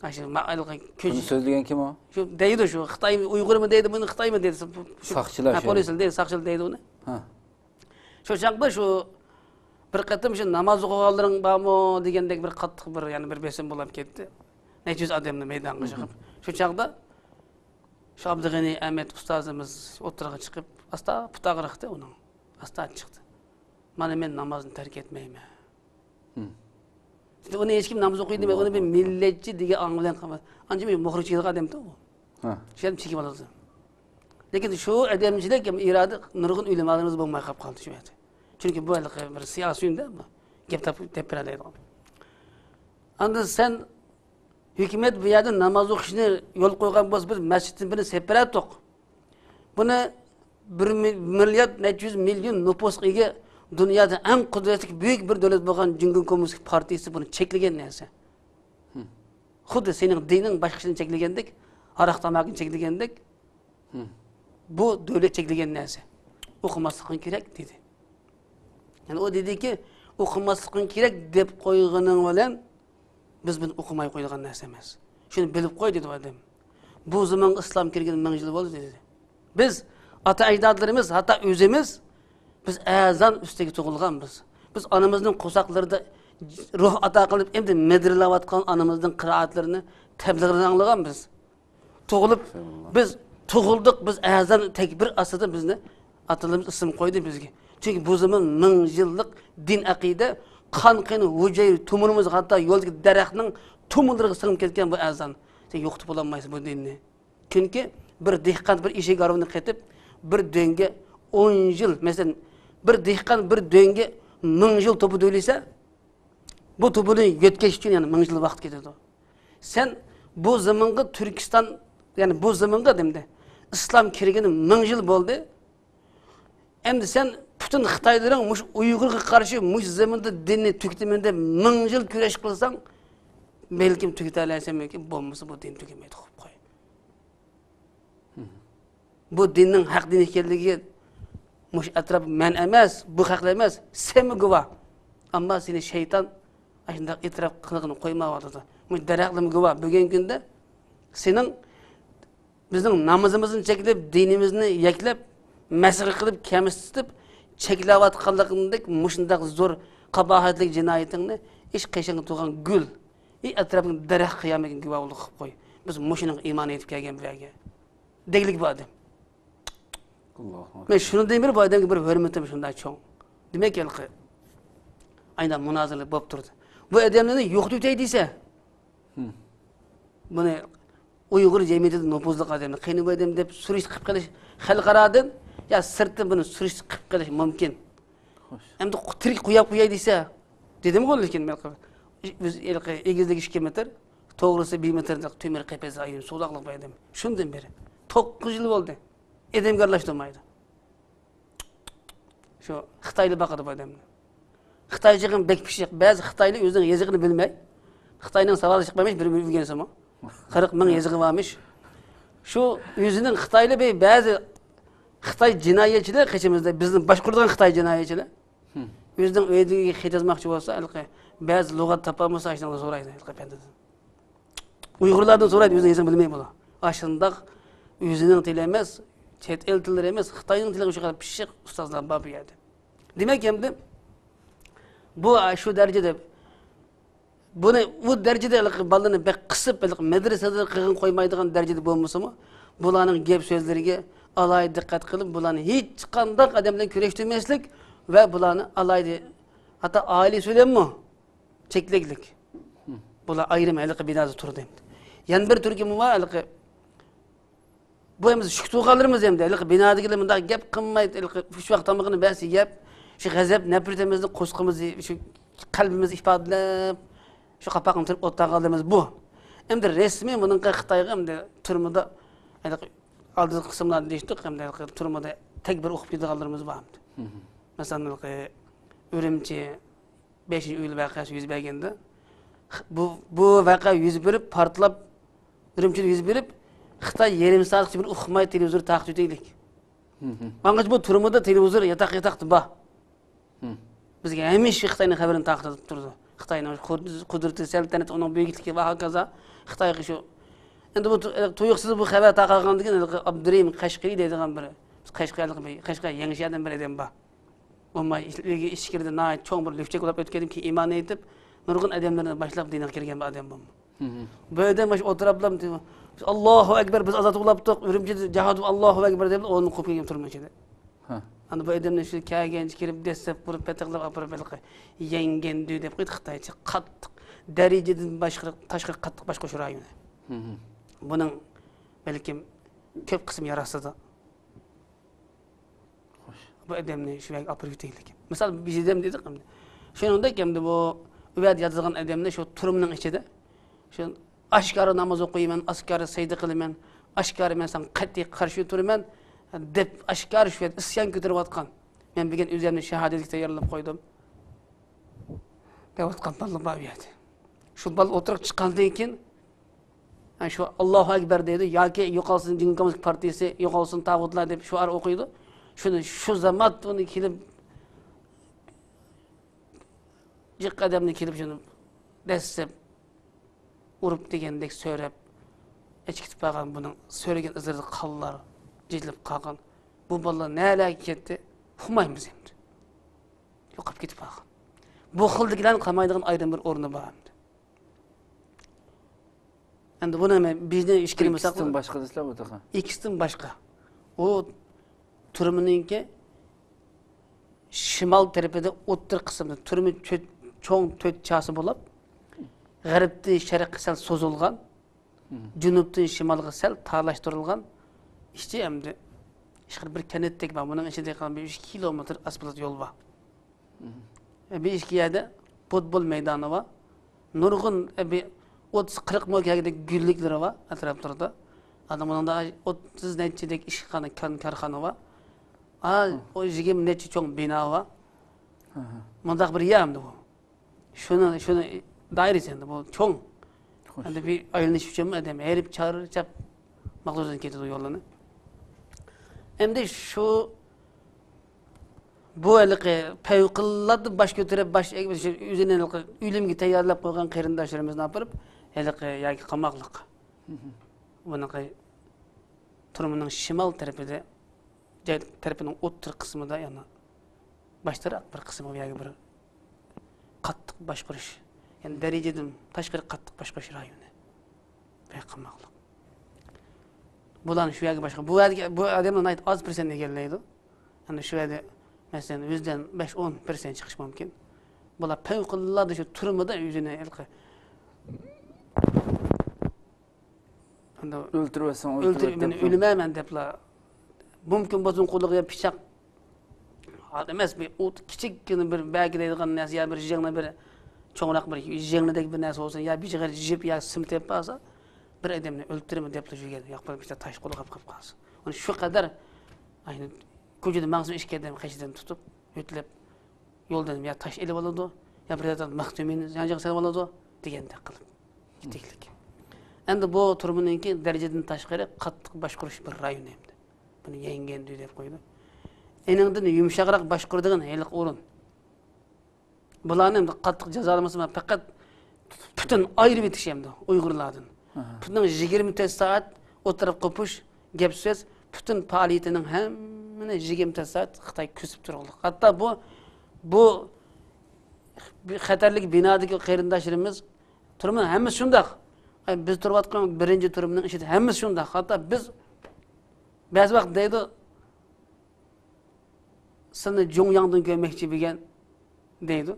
Aşı ma'alqı Bunu köç. sözleyen kim o? Şu deydi şu Xitoy Uyg'ur mu deydi, bunu Xitoy mu deydi. Saqchilar shu. Polis deydi, saqchilar deydi uni. Ha. Şu chaqda şu bir qatim şu namoz o'qiganlaring bormi degandek bir qattiq bir, ya'ni bir besim bo'lib ketdi. Necha yuz odamni maydonga chiqib. Shu chaqda şu Abdug'ani Ahmet ustozimiz o'tirg'a chiqib, asta putag'riqdi uning. Asta chiqdi. Mana men namozni tark etmayman. Uni hech kim namoz o'qiydi demay, uni bir millatchi degan ong bilan qilmadi. Ancha bir muxrijchilik odamda u. Ha. Shu ham chekib oladi. Lekin shu adamchilik ham iroda nurg'un o'ylamoqlarimiz bo'lmay qolib qoldi shu yerda. Chunki bu bir siyosiyda bu gap deb beradi. Anda sen hükümet bu yerda namoz o'qishni yo'l qo'ygan bo'lsa, biz masjidni birini separatdik. Buni 1 milliard 400 million nüfusga ega dunyoda eng qudratli büyük bir davlat bo'lgan Cumhuriyet Komünist Partiyasi buni cheklagan narsa. Xuddi sening dining boshqasini cheklagandek, aroq tamog'ini cheklagandek, bu davlat cheklagan narsa. O'qimasliging kerak dedi. Yani o dediki, o'qimasliging kerak deb qo'yganing bilan biz buni o'qimay qo'ygan narsa emas. Shuni bilib qo'y dedi odam. Bu zaman islom kirgan 1000 yil bo'ldi dedi. Biz ata ajdodlarimiz, hatta o'zimiz biz azan ustiga tug'ilganmiz. Biz onamizning qo'saqlarida ruh ato qilib, endi medrilayotgan onamizning qiroatlarini, tabliğini anglaganmiz. Tug'ilib biz tug'ildik, biz azan takbir asida bizni atalarimiz ism qo'ydi bizga. Çünkü bu zaman 1000 yıllık din aqida, qan-qini, hujayr, tumurimiz, hatta yo'ldagi daraxtning tumurlariga singib ketgan bu azan. Sen yo'qitib olamaysiz bu dinni. Çünkü bir dehqon bir eshik arvini qetib, bir dönge 10 yıl, mesela bir dehqon bir dönge 1000 yıl topu döylese, bu topunu yetkeş için yani 1000 yıl vaqt ketadi. Sen bu zamanga Türkistan, yani bu zamanga demde İslam kirgeni 1000 yıl bo'ldi. Endi sen bütün Xitoylarning mush Uyg'urga qarshi mush zamanda dinni tug'timanda 1000 yil kurash qilsang, balkim tug'talaysan, balkim bo'lmasa bu din tugamaydi qo'yib qo'y. Bu dinning haq din ekanligiga mush atrof men emas, bu haqli emas, sen guvoh. Ammo seni shayton ashunday e'tirof qilg'ini qo'ymayapti. Mush daraxtlim guvoh. Bugungi kunda sening bizning namozimizni cheklab, dinimizni yaklab, masx qilib, kamsitib, cheklayotganligindek mushundaq zo'r qabohatli jinoyatingni ish qishing tug'an gul, atrofing daraxt qiyamagan guvohlik qilib qo'y. Biz mushuning iymon etib kelgan bu yerga. Deglik bu odam. Alloh. Men shuni deyman, bu odamga bir hurmatim shunday cho'ng. Demak, yilqi aynan munozara bo'lib turdi. Bu odamlarni yo'qdi desa, buni Uyg'ur jamiyatida nopozlik odamni qiynab odam deb surish qilib qilish xalqarodan ya sirtdan buni surish qilib qilish mumkin. Endi tirik qo'yib qo'yay desa, dedim qo'l lekin men biz egizlik 2 metr, to'g'risi 1 metrlik temir qafas ayın so'zaqliq qo'ydim. Shundan beri 9 yil bo'ldi. Edemgarlashtirmaydi. Shu Xitoyli baqadi bu odamni. Xitoychiga bek pishiq, ba'zi Xitoyli o'zining yezig'ini bilmay, Xitoyning savoli chiqmamış bir bilgensimi? 40 ming yezig'i varmış. Şu o'zining Xitoyli ba'zi Xitoy jinoyatchilar qishimizda bizni boshqurgan Xitoy jinoyatchilar. O'zining uydiga xetazmoqchi bo'lsa, ba'zi lug'at topolmasa ashunday so'raydi. Uyg'urlardan so'raydi, o'zining yezig'ini bilmay bo'lar. Ashundaq o'zining tili emas, chet el tillari emas, Xitoyning tiliga o'sha qadar pishiq ustozlar bor bu yerda. Demak, endi bu shu darajada buni bu darajada bolalarni bek qisib, madrasada qilgan qo'ymaydigan darajada bo'lmasa-mu, bularning gap so'zlariga alayda diqqat qilib, bularni hech qanday odam bilan kurashtirmaslik va bularni alayda hatto oila so'lammi chekliklik. Bular ayrim haliqi binoda turdi. Yana bir turkum var haliqi bu hem şu tuğalarımız hem de binadagilar bunday gap qilmaydi, shu vaqt tamog'ini basi gap, shu g'azab nafratimizni qo'sqimizni shu qalbimizni ifodalab, shu qapaqni turib o'taqalarimiz bu. Endi resmiy buning Xitoyga endi turmada aldı qismlarni deyishdik, endi turmada tek bir o'qib ketganlarimiz bor. Masalan, Urumchi 5-iyul voqeasi yuz berganda bu voqea yuz berib, portlab Urumchida yuz berib, Xitoy yarim soatgacha bir uxmay televizor taqib o'taylik. Manga bu turmada televizor yataq-yataqdi bor. Bizga hamisha Xitoyning xabarini taqib turdi. Xitoyning qudrati, saltanati, uning buyukligi va hokazo Xitoyga shu. Endi bu tuyuqsiz bu xabar taqalgandan keyin Abdurim Qashqari deydigan biri. Qashqar yangi shahar bir adam bor. Olmay ishkirdi nayt cho'ng bir lifchek bo'lib o'tgandan keyin iymon etib, nurg'un odamlarni boshlab dinga kirgan bir odam bu. Bu odam mash o'tirablam Allohu akbar biz azat bo'libdik, Urumchida jihad Allohu akbar deb o'rni qo'yib kelgan turmashida. Ana bu odamning shu kelgan kirib desep bo'lib pataqlab apirib yengen deb qo'ydi Xitoycha qattiq darajadan tashqari qattiq boshqa shu rayoni. Buning balkim ko'p qismi yarasida. Bu adamni shu yerga apirib teglik. Misol biz adam dedik hamda. Shuningdek hamda bu uyat yozilgan adamni shu turumning ichida shu oshkora namoz o'qiyman, oshkora sayda qilaman, oshkora men san qat'iy qarshi turaman deb oshkora shu yerda isyon ko'tarayotgan. Men bugun o'zimni shahodatga tayyorlab qo'ydim. Deyotgan ballar bor edi. Shu bal o'tirib chiqqandan keyin shu Allohu akbar deydi yoki yo'qolsin Din kommunist partiyasi, yo'qolsin tag'utlar deb shuar o'qiydi. Shuni shu zamat uni kelib jiq odamni kelib shuni dastlab urib degandek so'rab ichkitib qolgan buning so'ragan izlari qonlar jilib qolgan. Bu bolalar nalaga ketdi? Uqmaymiz endi. Yo'qib ketib qolgan. Bu xildigilarni qilmaydigan ayrim bir o'rni bor endi. Endi buni bizning ishkilimiz ikisidan boshqa deslar bu taqa. Ikkisidan boshqa. O turuminingki shimol tarafida o'ttir qismida turmi cho'ng to'rtchasi bo'lib, g'arbdan sharqqa sal so'zilgan, junubdan shimolga sal talashtirilgan ishchi endi bir kanatdek bor. Buning ichida 5 kilometr asfalt yo'l bor. Bu ikki yerda futbol maydoni bor. Nurg'un 30-40 mo'gagidek gulliklar bor atrofda. Adamlarda 30 nechidek ishxona, korxona bor. O 20 necha cho'ng bino bor. Mundaq bir yerda bu. Shuni dairasi endi bu cho'ng. Endi bir aylanish uchun adam herib charchab mag'lubiyatga ketadi yo'lini. Endi shu bu haliqi payqillatib bosh ko'tarib o'zini uylimga tayyorlab qo'ygan qarindoshlarimizni olib haliqi yoki qamoqliq. Bunaqa turmining shimol tarafida tarafining o'ttir qismida yana boshtaroq bir qismi yoki bir qattiq boshqarish, ya'ni darajadan tashqari qattiq boshqarish rayoni. Qamoqliq. Bularni shu yerga boshqa bu odamlar ayt oz % egallaydi. Ana shu yerda masalan o'zidan 5-10% chiqish mumkin. Bular payqillarda shu turmida o'zini ilqi o'ltirib o'lmayman deblar. Mumkin bo'lsin qo'liga pichoq emas, bir o't kichikgina bir bagi deydigan narsa, ya bir jig'ni bir cho'ngroq bir jig'nidek bir narsa bo'lsa, ya bir jig'ir jib ya sim tep bo'lsa, bir odamni o'ltirib deblar shu yerda yo'q bir bitta tosh qo'lga qilib qolsin. Uni shu qadar ayni ko'chada ma'zum ishga adam qashidan tutib o'tlab yo'ldan ya tosh elib oladi, ya bir yerdan maxtumini yanjiq solib oladi degandek qilib ketiklik. Endi bu turminingki darajadan tashqari qattiq boshqarish bir rayon endi. Buni yengen deb qo'ydi. Eningdan yumshoqroq boshqaradigan haliq o'rin. Bularni endi qattiq jazolamasa faqat butun ayirib etish endi Uyg'urlardan. Butun 24 soat o'tirib qo'pish, gap so'z, butun faoliyatining hammani 24 soat Xitoy ko'sib turadi. Hatto bu xatarlik binodagi qarindoshlarimiz turmin hammasi shundoq. Biz turayotgan birinchi turumning ishida hammasi shundoq. Hatto biz ba'zi vaqt deydi seni Jongyangdan ko'rmoqchi bo'lgan deydi.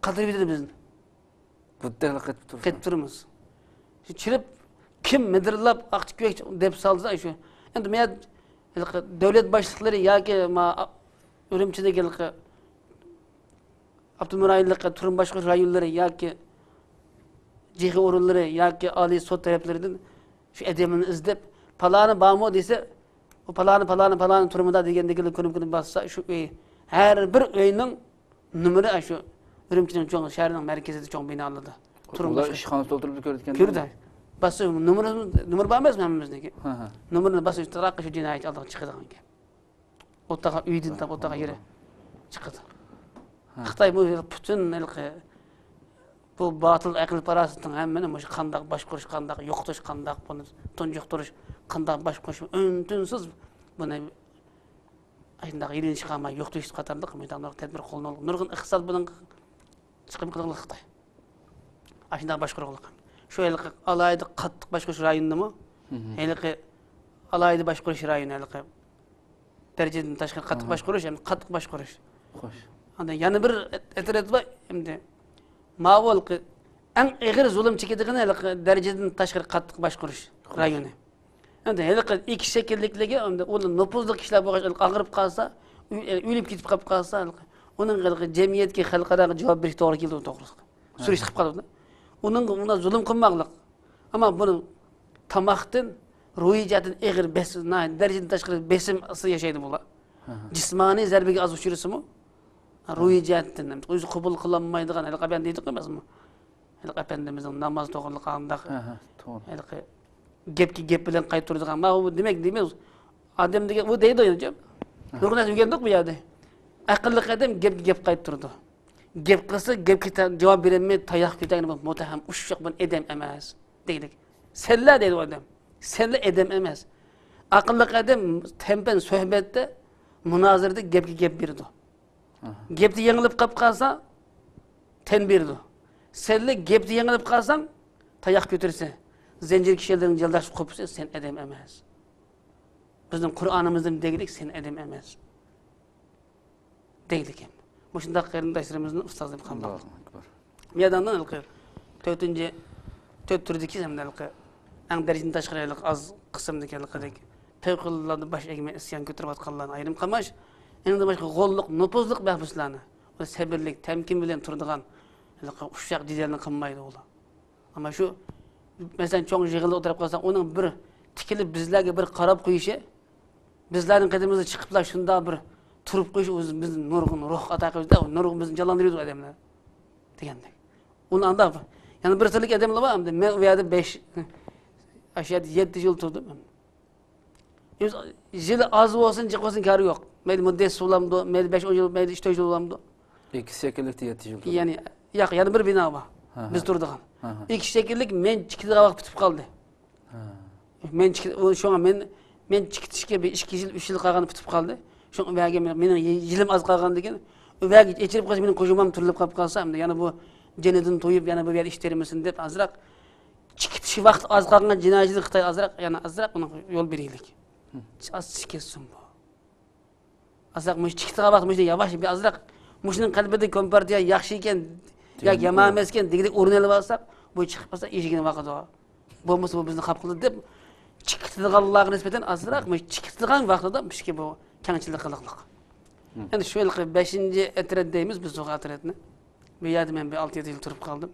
Qadirib dedi bizni. Buddalik qetib turamiz. Shu chirib kim midirlab aqchiko'k deb salsa shu. Endi men davlat boshliqlari yoki Urumchidagi Abdumurayillikqa turum boshqa rayonlari yoki jihi o'rinlari yoki oliy sud taraflaridan shu adamni izlab palani bormi desa, o palani turmida degandeklar ko'rib bassa shu uy har bir uyning numeri shu Urumchining cho'ng shahrining markazida cho'ng binolarda. Turumda ishxonasi to'ldirib ko'rayotgan. Ko'rdi. Bassa nomer bor emasmi hammamizniki? Nomerni bassa taraqqiy shu jinoyat oldiga chiqadigan gap. O'taqa uydan tap o'taqa yeri chiqadi. Xitoy bu butun bu batıl akıl parasının hemmeni muş kandak baş kuruş kandak yoqtuş kandak bunu tunjuqturuş kandak baş kuruş öntünsiz bunu ayında ilin çıkama yoqtuş qatarlıq meydanlar tedbir қолданылып nurgun iqtisad bunun çıkım qılıq Xitay. Aşında baş kuruq. Şu elik alaydı qattiq baş kuruş rayonunda mı? Elik alaydı baş kuruş rayonu elik dereceden taşqar qattiq baş kuruş hem qattiq baş kuruş. Xoş. Anda yana bir etiret var şimdi. Ma'vol ki en ağır zulüm çekildiğine dereceden taşqar qattiq baş kuruş rayonu. Anda elik iki şekillikligi anda onun nüfuzlu kişiler bu ağırıp qalsa, ölüp ketip qalıb qalsa, onun cemiyetke xalqara cevap beriş to'g'ri keldi to'g'ri. Surish chiqib qoldi. Ona zulüm qilmoqlik. Ama bunu tamaqdan ruhiyatın ağır besim, dereceden taşqar besim asıl yaşaydı bular. Cismani zarbege az uçurursa mı? Ruhiyatın, özü qabul qilinmaydigan, hali qaban deydik emasmi? Hali Efendimizin namaz to'g'riliqida. To'g'ri. Gep bilan qaytaradigan. Bu demek deymiz. Adam degan bu deydi hocam. Nurg'un o'rgandik bu yerda. Aqlli odam gep qaytardi. Gep qilsa gepga javob berolmay tayoq ko'targan mutaham ushshoq bir odam emas deydik. Sella deydi odam. Sella odam emas. Aqlli odam tempen suhbatda munozirada gep berdi. Gepni yengilib qolib qolsa ten berdi. Sella gepni yengilib qolsang tayoq ko'tarsa, zincir kishilarning jildashib qopsa sen odam emas. Bizning Qur'onimizda degilik sen odam emas. Deylik ham. Bu shunday qarindoshlarimizning ustozlari qanday? Medandan ilqi 4 turdagi hamdalqi ang darajadan tashqarilik az qismdagilik fevqilloda bash egme isyon ko'tarayotganlarni ayrim qamash, endi boshqa g'olliq, nupuzliq bahbuslarni, o sabrlik, temkin bilan turadigan ushaq dizelni qilmaydi ular. Ama shu masalan cho'ng yig'ilib o'tirib qolsa, uning bir tikilib bizlarga bir qarab qo'yishi, bizlarning qadimimizda chiqiblar shunda bir turib qo'yish o'zi bizning nurg'un ruh ato qiladi, nurg'un bizni jonlantiradi odamlar degandek. Uni anda yana bir sirlik odamlar bor, men u yerda 5 aşağıda 7 yıl turdim. Yıl az olsun, cık olsun karı yok. Meyli müddet sulamdı, meyli 5-10 yıl, meyli 3-4 yıl olamdı. İki şekillik 7 yıl. Yani bir bina var. Biz durduk. İki şekillik men çıktığa vakit bitip kaldı. Men çıktışka bir 2 yıl, 3 yıl kalganı bitip kaldı. Şu üvege benim yılım az kalgan degen, üvege geçirip kalsa benim kocamam türlüp kapıp kalsa, yani bu cennetin toyup yani bu yer işlerimisin dep azrak çıkışı vaqt az kalgan cinayetçilik Xitay azrak yani azrak ona yol bereylik. Az çıkessin bu. Azrak muş çıktığa vaqt muş yavaş bir azrak muşning qalbida kompartiya yaxshi ekan, ya yomon emas ekan degilik o'rnalib olsak, bu chiqib qolsa eshigini vaqidi bor. Bo'lmasa bu bizni xalq qildi deb chiqtiganlarga nisbatan azrak mush chiqtigan vaqtida mishki bu kengchilik qiliqliq. Endi shu yil 5-etret deymiz biz o etretni. Bu yerda men bir 6-7 yil turib qoldim.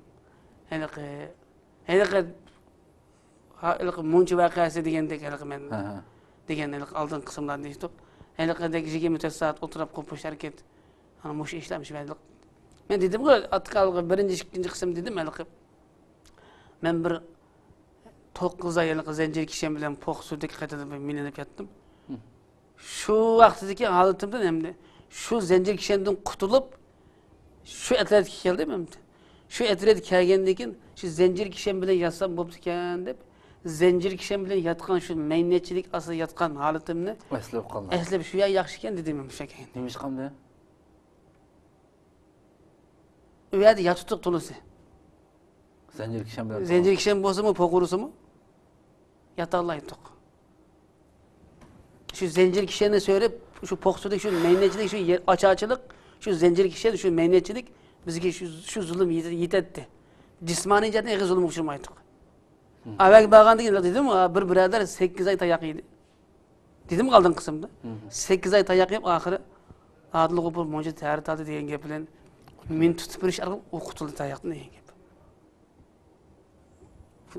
Haliqi munchi vaqasi degandek haliqi men deganlik oldin qismlarni eshitib, haliqidagi 24 soat o'tirib qo'pish harakat ana mush ishlamış verdik. Men dedim-ku atqalgı 1-2 qism dedim haliqi. Men bir 9 aylık zincir kişem bilen poq sudaki qaytadan milenip yattım. Şu vaqtdagi holatimdan hamda şu zincir kişenden qutulup şu etret keldim hamda. Şu etret kelgandan keyin şu zincir kişem bilen yatsam bo'pti ekan deb zincir kişem bilen yatgan şu meynetçilik asıl yatgan holatimni eslab qoldim. Eslab şu ya yaxshi ekan dedim ham shakayn. Nemish qamda? U yerda yatutiq to'lisi. Zincir kişem bilen. Zincir kişem bo'lsa-mu, poq ursa-mu? Yata olmaydik. Şu zincir kişeni söyleyip şu poqsudaki şu meynetçilik, şu açıkçılık, şu zincir kişeni, şu meynetçilik bizge şu zulüm yetetti. Cismani jihatdan eg'iz zulüm uçurmaydık. Avvalgi borgandan dedim bir birodar 8 ay tayoq yedi. Dedim qolgan qismda. 8 ay tayoq yeb oxiri Adil G'ofur mo'ji ta'rif oldi degan gap bilan men tutib berish orqali o'qitildi tayoqni degan gap.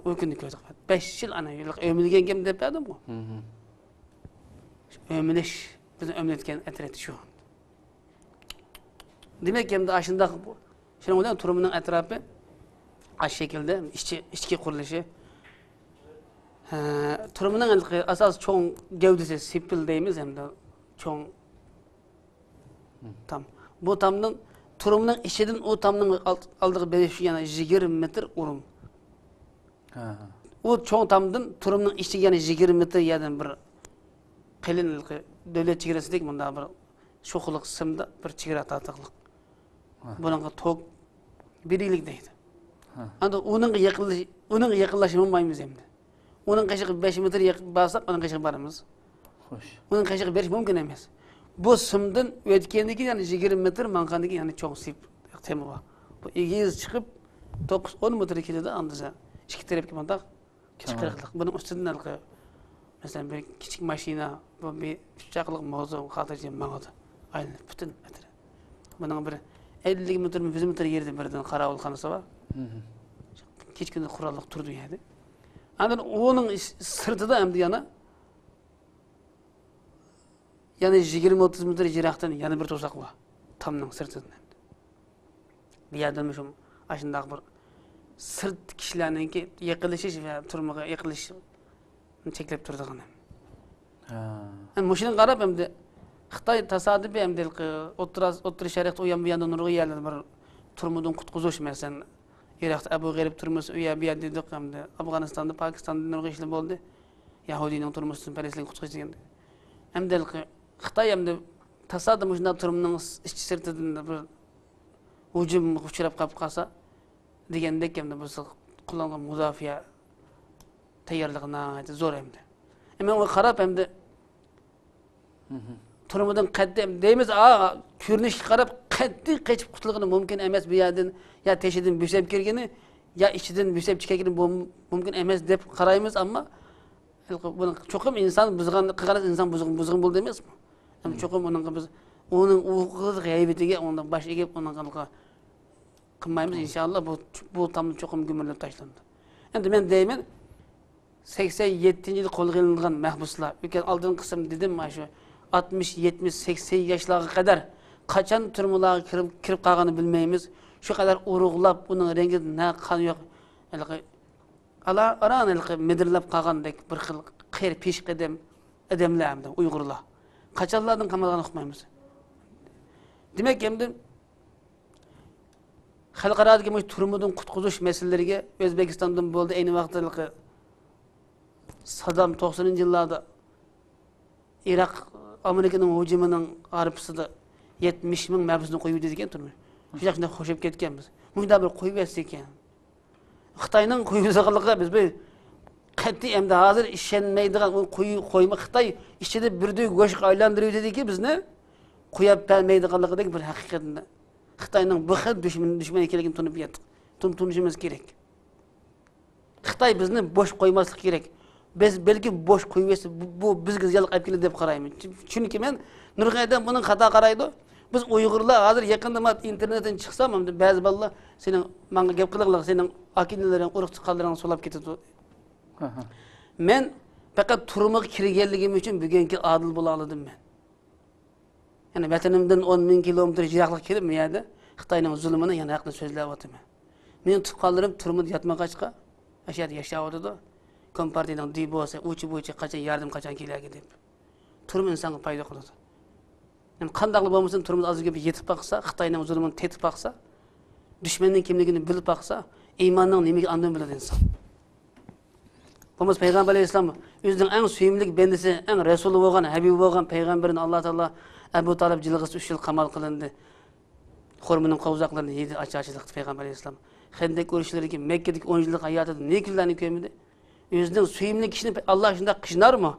O kunni ko'rdik. 5 yil ana o'milgan gap deb berdim-ku. Ömürleş, bizni ömürletken etreti şu. Demek ki aşında şunun olan turumunun etrafı aş şekilde içki kuruluşu. Turumunun asas çoğun gövdesi sipil deyimiz hem de çoğun tam. Bu tamdan turumning ichidan u tomning oldiga berish yana 20 metr urum. U cho'ng tomdan turumning ichiga yana 20 metr yerdan bir qilinliqi davlat chegarasidek bunda bir sho'xliq simda bir chegara tatiqliq. Buningga tok birilik deydi. Anda uning yaqinlashi olmaymiz endi. Uning qashig'i 5 metr yaqin borsak, uning qashig'i boramiz. Xo'sh. Uning qashig'i berish mumkin emas. Bu simdan o'tganligi yani 20 metr, manqanligi yani cho'ng sip tema bor. Bu egiz chiqib 9-10 metr keladi andiza. Ikki tarafga mandaq chiqariqliq. Buning ustidan alqi masalan bir kichik mashina, bu bir uchoqliq mavzu xotirjam mangadi. Aynan butun metr. Buning bir 50 metr, 100 metr yerda birdan qarovulxonasi bor. Kechkunda qurolliq turdi yani. Andan onun sırtida endi yana 20-30 metr jiroqdan yana bir to'saq bor. Tomning sirtidan. Bu yerdan shu ashundaq bir sirt kishilarninki yiqilishish va turmaga yiqilish cheklab turadigan. Endi mushuni qarab endi Xitoy tasodifiy endi o'ttir shariqda u ham bu yerdan nurg'a yerlar bir turmadan qutqizish masalan Iroqda Abu G'arib turmusi u yer bu yerda dedik hamda Afg'onistonda, Pokistonda nurg'a ishlar bo'ldi. Yahudiyning turmusidan Palestinga qutqizish degan. Hamda Xitoy hamda tasodif shunday turumning ichki sirtidan bir hujum uchrab qolsa degandek hamda biz qo'llangan mudofaa tayyorligini zo'r hamda. Men unga qarab hamda turmudan qattiq deymiz, ko'rinishga qarab qattiq qechib qutulgani mumkin emas bu yerdan, ya teshidan bo'shab kirgani, ya ichidan bo'shab chiqagani mumkin emas deb qaraymiz, ammo buni cho'qim inson buzgan qilgan inson buzg'un bo'ldi emasmi? Ham cho'qim uning o'g'il g'aybatiga undan bosh egib uning qilmaymiz inshaalloh bu tamni cho'qim gumurlab tashlandi. Endi men deyman 87-yil qo'lga olingan mahbuslar, o'tgan oldingi qism dedim mana shu 60, 70, 80 yoshlarga qadar qachon turmalarga kirib qolganini bilmaymiz. Shu qadar urug'lab, uning rangi na qon yo'q. Aranilqi medirlab qolgandek bir xil qiyr pesh qadam odamlardan Uyg'urlar. Qachonlardan qamalgan uqmaymiz. Demak, endi xalqarodagi bu turmadan qutqizish masalalariga O'zbekistondan bo'ldi ayni vaqtda Saddam 90-yillarda Iroq Amerikaning hujumining arifasida 70 ming mahbusni qo'yib degan turmush. Shunday qo'shib ketganmiz. Bunda bir qo'yib bersak ekan. Xitoyning qo'yib biz bu qat'iy endi hozir ishonmaydigan u qo'yma Xitoy ichida birdek go'shq aylantiruvdiki bizni qo'yib bermaydiganligidagi bir haqiqatda Xitoyning bu xil dushman ekanligini tunib yetdik. Tunishimiz kerak. Xitoy bizni bo'sh qo'ymaslik kerak. Biz belki bo'sh qo'yibsa bu bizga ziyonli olib keladi deb qarayman. Chunki men nurg'aydan buning xato qaraydi. Biz Uyg'urlar hozir yaqinda internetdan chiqsam, ba'zi bolalar sening menga gap qilinglar, sening akidalaring, urug' chiqqanlaring solab ketadi. Men faqat turmaga kirganligim uchun bugungi adil bo'la oldim men. Ya'ni vatanimdan 10 ming kilometr yiroqlik kelib, men yerda Xitoyning zulmini yana haqida so'zlab o'taman. Men tuqqanlarim turmada yatmag'achqa, ashad yashayotdi. Kompartiyaning dibosi uchi bo'yicha qachon yardım qachon keladi deb. Turm insonga foyda qiladi. Yani qandaqli bo'lmasin turimiz azizga yetib baqsa, Xitoyning zulmini tetib baqsa, dushmanning kimligini bilib baqsa, iymonning nimaga andon biladi inson. Bo'lmasa payg'ambar alayhisalom o'zining eng suyimli bendisi, eng rasuli bo'lgan, habibi bo'lgan payg'ambarini Alloh taolo Abu Talib jilg'isi 3 yil qamal qilindi. Xurmining qovzoqlarini yedi achachiliq payg'ambar alayhisalom. Xandak urishlariga Makkadagi 10 yillik hayotida nekillarni ko'mdi. O'zining suyimli kishini Alloh shunday qishnarmi?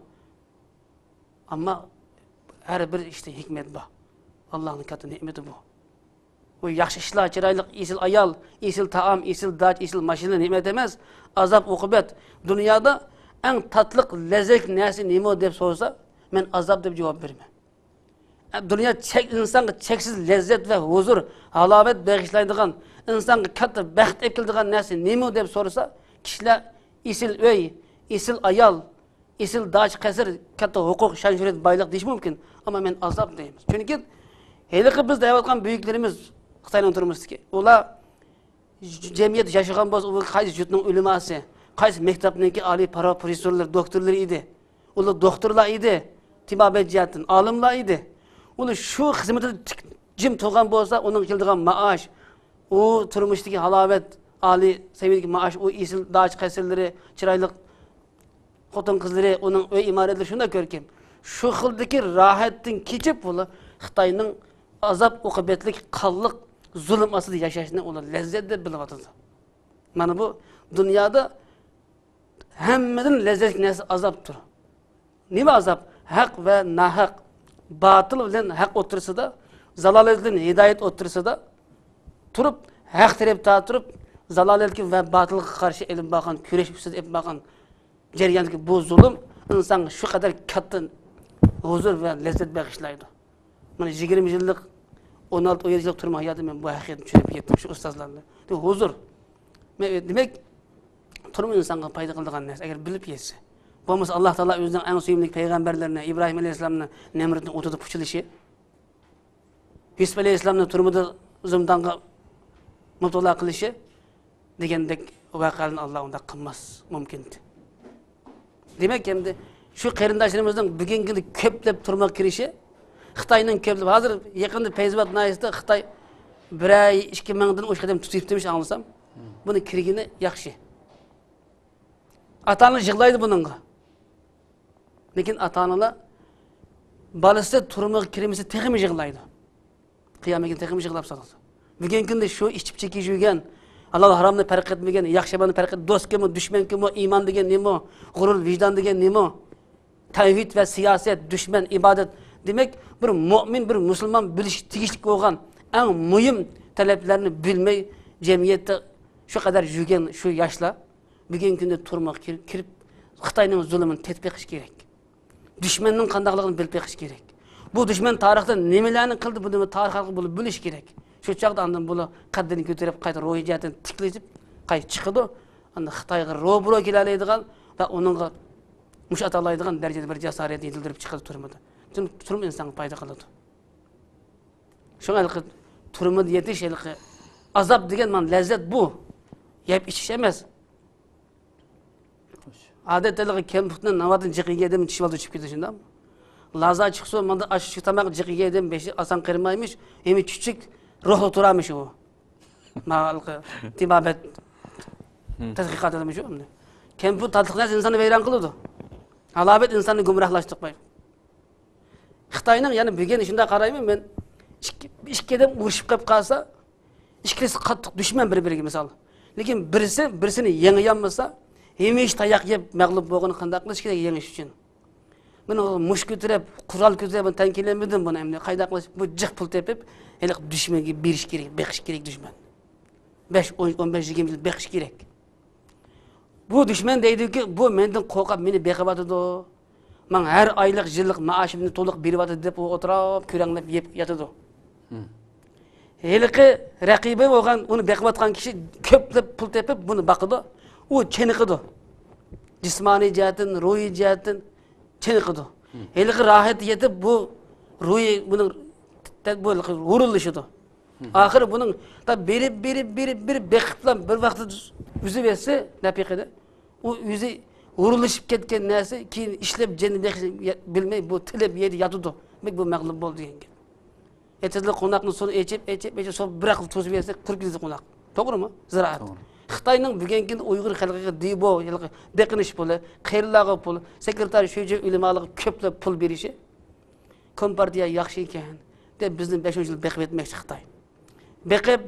Ammo her bir işte hikmet bu. Allah'ın katı nimeti bu. O yaxşı işler, çıraylık, isil ayal, isil taam, isil daç, isil maşine nimet emez. Azap, ukubet. Dünyada en tatlık, lezzet nesi nimo deyip sorsa, ben azap deyip cevap vermem. Dünya insan çeksiz lezzet ve huzur, halavet bağışlaydıgan, insan katı bəxt ekildiğen nesi nimo deyip sorsa, kişiler isil öy, isil ayal, isil daç qasır, katta hukuk, şan-şöhret, baylık deyiş mümkün. Ama men azap deyimiz. Çünkü heliqi biz deyotgan büyüklerimiz Xitoyning turmusiki. Ular cemiyet yaşagan boz, u qaysi jutning ulemasi, qaysi maktabniki oliy professorlar, doktorlar edi. Ular doktorlar edi. Tibabet jihatdan olimlar edi. Ular shu xizmatda jim turgan bolsa, onun kildigan maaş, o turmushdagi halovat, oliy seviyadagi maaş, o isil dağ qasrlari, chiroyli xotin qizlari, onun uy imoratlari shunda ko'rkim. Shu xildagi rohatdan kechib ular Xitoyning azob uqubatlik qonliq zulm ostida yashashni ular lazzat deb bilyotdi. Mana bu dunyoda hammadan lazzatli narsa azobdir. Nima azob? Haq va nahaq, batil bilan haq o'tirsida, zalolat bilan hidoyat o'tirsida turib, haq tarafda turib, zalolatga va batilga qarshi ilm bo'lgan, kurash ustida olib bo'lgan jarayondagi bu zulm inson shu qadar katta huzur va lazzat bag'ishlaydi. Mana 20 yillik 16-17 yillik turma hayotim men bu haqiqatni tushunib ketdim shu ustozlarni. Huzur. Demak, turma insonga foyda qiladigan narsa agar bilib yetsa. Bo'lmasa Alloh taolo o'zining eng suyimli payg'ambarlarini Ibrohim alayhisolamni Namrudni o'tida puchilishi, Yusuf alayhisolamni turmada zimdonga mubtalo qilishi degandek voqealarni Alloh unda qilmas mumkin. Demak, endi shu qarindoshlarimizning bugungi ko'plab turmoq kirishi Xitoyning ko'plab hozir yaqinda Feyzbat nayisida Xitoy 1-2 mingdan o'shqadam tutib demish anglasam, buni kirgini yaxshi. Ata-onalar yig'laydi buningga. Lekin ata-onalar balasi turmoq kirmasa teg'imi yig'laydi. Qiyomatga teg'imi yig'lab soladi. Bugungi kunda shu ichib chekish yurgan, Alloh haromni farq etmagan, yaxshi yomonni farq et, do'stmi, dushmanmi, iymon degan nima, g'urur, vijdon degan nima, tavhid va siyosat, dushman, ibodat. Demak, bir mu'min, bir musulmon bilish tegishli bo'lgan eng muhim talablarni bilmay jamiyatda shu qadar yurgan shu yoshlar bugungi kunda turmoq kirib Xitoyning zulmini tatbiq qilish kerak. Dushmanning qandaqligini bilib beqish kerak. Bu dushman tarixda nimalarni qildi, buni tarix haqida bilish kerak. Shu chaqda andan bular qaddini ko'tarib qayta ro'yijatini tiklashib, qayta chiqadi. Anda Xitoyga ro'bro kelalaydigan va uningga mush atalaydigan darajada bir jasorat yetildirib chiqadi turmada. Turum insonga foyda qiladi. Shunga turmada yetish azob degan men lazzat bu. Yeb ichish emas. Odatdagi kemputni navadan jiqiga dem tishib olib chiqib ketdi shundami? Laza chiqsa, menda ash tamoq jiqiga dem beshi oson qirmaymish, emi chuchuk ruhli turamish u. Ma'alqi tibobat tadqiqot qilamish u. Kemput tatliqlar insonni vayron qiladi. Halobet insonni gumrohlashtirib Xitoyning yana bugun shunda qarayman men ikkidan urushib qolib qolsa, ikkisi qattiq dushman bir-biriga misol. Lekin birisini yengiy olmasa, hemish tayoq yeb mag'lub bo'lgan qanday qilish kerak yengish uchun. Buni mush ko'tarib, qurol ko'tarib tankilanmadim buni endi qayda qilish bu jiq pul tepib, hali dushmanga berish kerak, beqish kerak dushman. 5-15-20 yil beqish kerak. Bu dushman deydiki, bu mendan qo'rqib meni beqiyotdi. Men her aylık yıllık maaşımni to'liq beryapti deb o'tirib, ko'ranglab yeb yotadi. Heliki raqibi bo'lgan, uni beqiyotgan kishi ko'plab pul tepib buni baqidi, u cheniqidi. Jismoniy jihatdan, ruhiy jihatdan cheniqidi. Heliki rohat yetib bu ruhiy buni urilishidi. Oxiri buning berib beqiblan bir vaqt o'zi versa, nafiqada u o'zi urilishib ketgan narsa keyin ishlab jeni bilmay bu tilib yedi yotadi. Bu mag'lub bo'ldi degan. Etizli qo'noqni suvni echib so'p bir vaqt to'sib bersa 40 yil qo'noq. To'g'rimi? Ziroat. Xitoyning bugungi Uyg'ur xalqiga dibo, beqinish puli, qiyinligi puli, sekretar sho'ja ulamoliga ko'plab pul berishi kompartiya yaxshi ekan deb bizni 5 yil beqib etmoqchi Xitoy. Beqib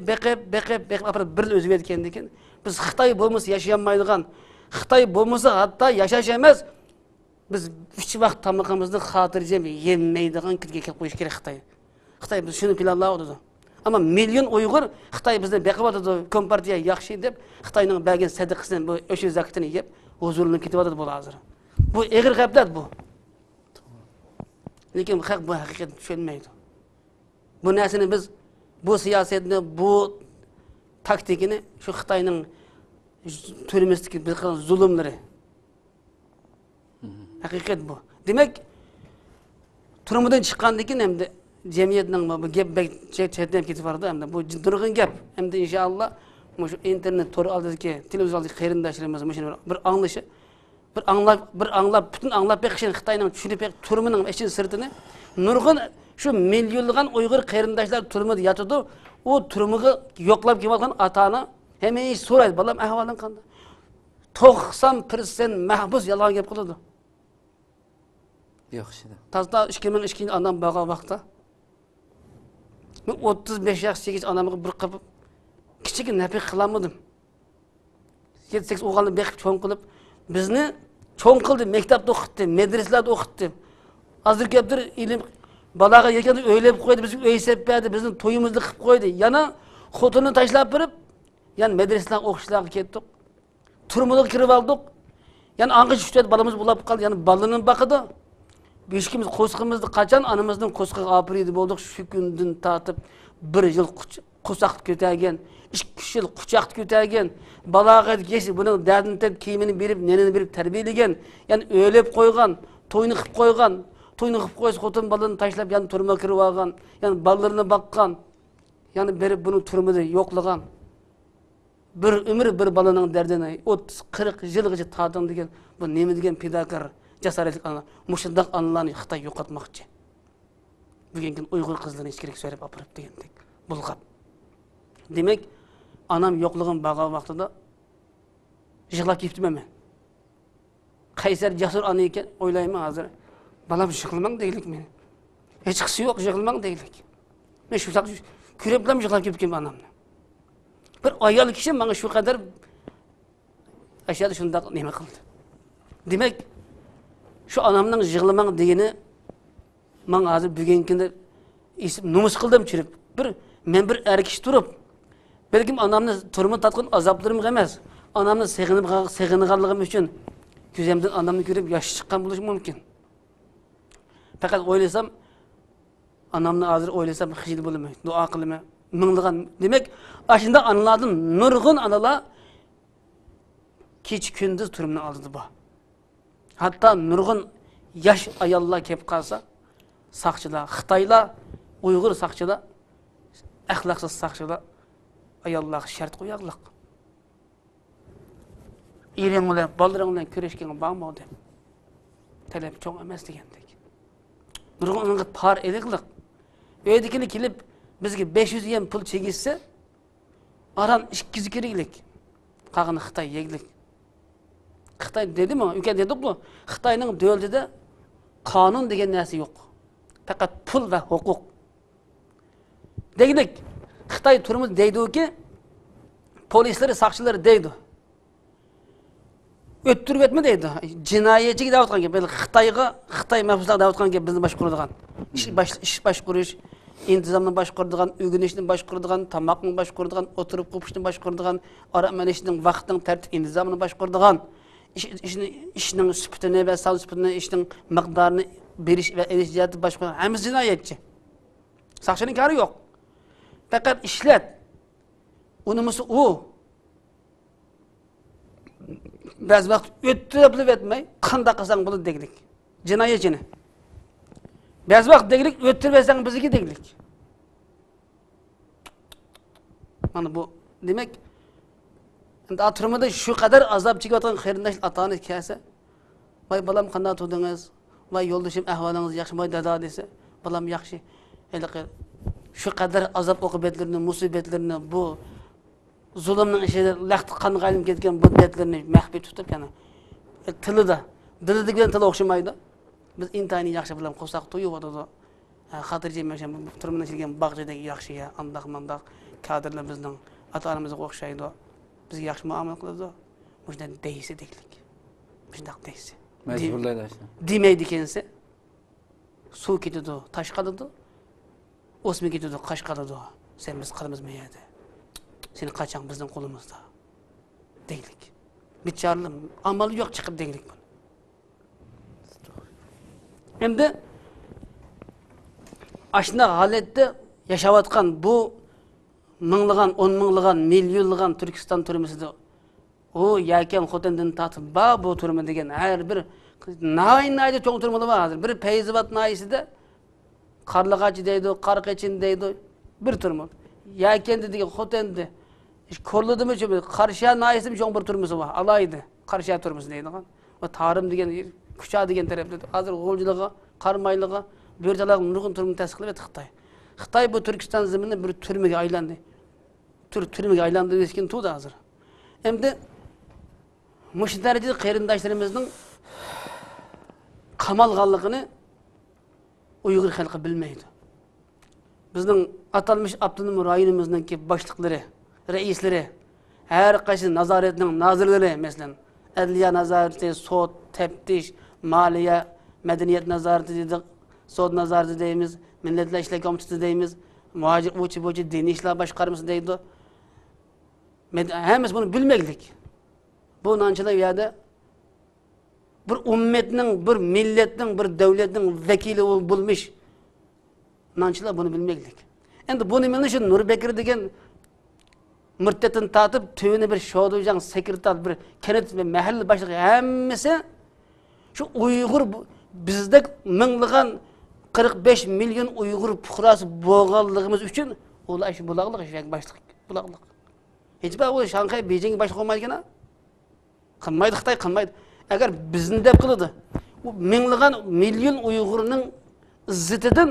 aprab bir o'zib etgan ekan. Biz Xitoy bo'lmasa yashamaydigan, Xitoy bo'lmasa hatto yashash emas, biz 3 vaqt tamoqimizni xotirjam yemaydigan kunga kelib qo'yish kerak Xitoy. Xitoy biz shuni planlayapti. Ammo million Uyg'ur Xitoy bizni beqiyotdi, kompartiya yaxshi deb Xitoyning bergan sadaqasini bu o'sha zakatini yeb huzurlanib ketyapti bu hozir. Bu eg'ir g'aflat bu. Lekin xalq bu haqiqatni tushunmaydi. Bu narsani biz bu siyosatni, bu taktikini shu Xitoyning turmuzdagi bir qilgan zulmlari. Haqiqat bu. Demak, turmudan chiqqandan keyin hamda jamiyatning bu gap chetdan ketib bordi, hamda bu nurg'un gap. Hamda inshaalloh shu internet to'ri oldidagi televizion oldidagi qarindoshlarimiz shuni bir anglashi, bir anglab, butun anglab beqishin Xitoyning tushunib turmuning ichini sirtini nurg'un Şu milyonlagan Uyghur qarindoshlar turmida yotadi. O turmuga yo'qlab kelgan ata-ona hemen so'raydi, "Balam, ahvoling qanday?" 90% mahbus yolg'on gap qiladi. Yaxshi-da. Tazda 2002 anam bağa vaqtda. Men 35 yaş 8 anamga bir qilib kichik nafiq qilamadim. 7-8 o'g'ilni beqib cho'ng qilib bizni cho'ng qildi, maktabda o'qitdi, madrasalarda o'qitdi. Hozir kelibdir ilm balaga yekanda o'ylab qo'ydi, bizni uy sepadi, bizni to'yimizni qilib qo'ydi. Yana xotinini tashlab berib, yana madrasalarga o'qishlarga ketdik. Turmuga kirib oldik. Yana ang'ish tushdi, balamiz bulab qoldi, yana balani baqidi. Beşikimiz qo'sqimizni qachon anamizning qo'sqiga apridi bo'ldik, shu kundan tortib 1 yil qo'saq ko'targan, 2 yil quchoq ko'targan, balog'at yesi buning dardini tab kiyimini berib, nenini berib tarbiyalagan, ya'ni o'ylab qo'ygan, to'yni qilib qo'ygan, to'yni qilib qo'ysa xotin balani tashlab, ya'ni turma kirib olgan, ya'ni balalarni boqqan, ya'ni berib buni turmada yo'qlagan. Bir umr bir balaning dardini 30-40 yilgacha tortin degan, bu nima degan fidokor jasoratli analar. Mushundaq analarni Xitoy yo'qotmoqchi. Bugungi Uyg'ur qizlarini ichkirik so'rab apirib degandek bulg'ab. Demak, anam yo'qligim baqa vaqtida yig'lab ketdim men. Qaysar jasur ana ekan o'ylayman hozir. Balam yig'lamang deylik meni. Hech qisi yo'q yig'lamang deylik. Men shu ko'rib bilan yig'lab ketdim anamni. Bir ayol kishi menga shu qadar ashada shundaq nima qildi. Demak, şu anamның yig'lamang degani men hozir bugunkida nomus qildim chirib. Men bir erkish turib, balkim anamni turma tatqin azoblarim emas, anamni seg'inganligim uchun ko'zimdan anamni ko'rib yosh chiqqan bo'lishi mumkin. Faqat o'ylasam, anamni hozir o'ylasam xijil bo'laman, duo qilaman. Minglagan. Demak, ashunda analardan nurg'un analar kech kunduz turmni oldi bu. Hatta nurg'un yosh ayollar kelib qolsa, saqchilar, Xitoylar, Uyg'ur saqchilar, axloqsiz saqchilar ayollarga shart qo'yarlar. Ering bilan, bolalaring bilan kurashgan bormi deb. Talab cho'ng emas degandek. Nurg'un unga par eliqliq. Öydikini kelib bizga 500 yen pul chegizsa, aram 200 keraklik. Qag'ini Xitoy yeglik. Xitoy dedimi? Ülke dedik bu. Xitoyning davlatida qonun degan narsa yo'q. Faqat pul va huquq. Deylik, Xitoy turimiz deydi-ki, polislari, saqchilari deydi. O'ttirib etme deydi. Jinoyatchiga davatgan gap. Xitoyga, Xitoy mahbuslarga davatgan gap bizni boshqaradigan. Ish boshqarish, intizomni boshqaradigan, o'rganishni boshqaradigan, tamoqni boshqaradigan, o'tirib qo'pishni boshqaradigan, aramanishning vaqtning tartib intizomini boshqaradigan. İşinin süpütünü ve sağ süpütünü, işinin miqdarını beriş ve eriş cihazı başka hemiz cinayetçi. Sakçının karı yok. Fakat işlet. Onumuzu o. Bazı vakit öttürüp etmeyi, kanda kazan bunu degilik. Cinayetçini. Bazı vakit degilik, öttürüp etsen biziki degilik. Yani bu demek, atırmada şu kadar azap çekiyorsan xeyrindaş atağını kese, vay balam qanday turdunuz, vay yo'ldoshim ahvolingizz yaxshi, vay dada desa, balam yaxshi. Şu kadar azap oqibatlarini, musibatlarini, bu zulmning ishida laqti qanga aylanib ketgan bu betlarni maxfiy tutib, yana tilida, dilidigan til o'xshamaydi. Biz intayni yaxshi bilan qo'saq to'yib o'tadi. Xotirjam yashab turmini chirgan bog'chadagi yaxshi ya, andaq-mandaq kadrlar bizning ata-onamizga o'xshaydi. Bizga yaxshi muomala qiladi. Bundan deysi deylik. Bunday deysi. Majburlaydi ashna. Demaydi ekansa, suv ketadi, tosh qoladi. O'sma ketadi, qosh qoladi. Sen biz qilamizmi yerda? Seni qachon bizning qo'limizda? Deylik. Bichorlim, amal yo'q chiqib deylik buni. Endi ashna holatda yashayotgan bu minglagan, 10 minglagan, milyonlagan Turkiston turmisida o yakan xotindan tatib bu turma degan har bir nayda cho'ng turmalar bor hozir. Bir Feyzibat naysida Qarlag'achi deydi, Qarqachin deydi, bir turma. Yakan degan xotinda ko'rladimi shu Qarsha naysida cho'ng bir turmasi bor. Alaydi, Qarsha turmasi deydigan. Va Tarim degan, Kucha degan tarafda hozir G'o'ljiliga, Qarmayliga Bördalarning nurg'un turmini ta'sis qilib Xitoy. Xitoy bu Turkiston zaminini bir turmaga aylandi. Turmaga aylandi deskin tu'di hozir. Endi mush darajada qarindoshlarimizning qamalganligini Uyg'ur xalqi bilmaydi. Bizning atalmış avtonom rayonimizningki boshliqlari, raislari, har qaysi nazoratning nozirlari, masalan, adliya nazorati, sud, taftish, moliya, madaniyat nazorati dedik, sud nazorati deymiz, millatlar ishlar komiteti deymiz, muhojir bo'yicha diniy ishlar boshqarmasi deydi. Hammasi buni bilmaylik. Bu nanchilar yerda bir ummatning, bir millatning, bir davlatning vakili bo'lmish nanchilar buni bilmaylik. Endi buni mana shu Nurbekir degan murtatdan tatib tövini bir sho'dujang sekretar bir kanat ve mahalla boshlig'i hammasi shu Uyg'ur bizdek minglagan 45 milyon Uyg'ur fuqarosi bo'lganligimiz uchun ular shu bulaqliq boshliq bulaqliq. Hech bir o Shanxay, Beijing boshliq bo'lmaydi-ku. Qilmaydi Xitoy qilmaydi. Agar bizni deb qiladi, u minglagan milyon Uyg'urning izzatidan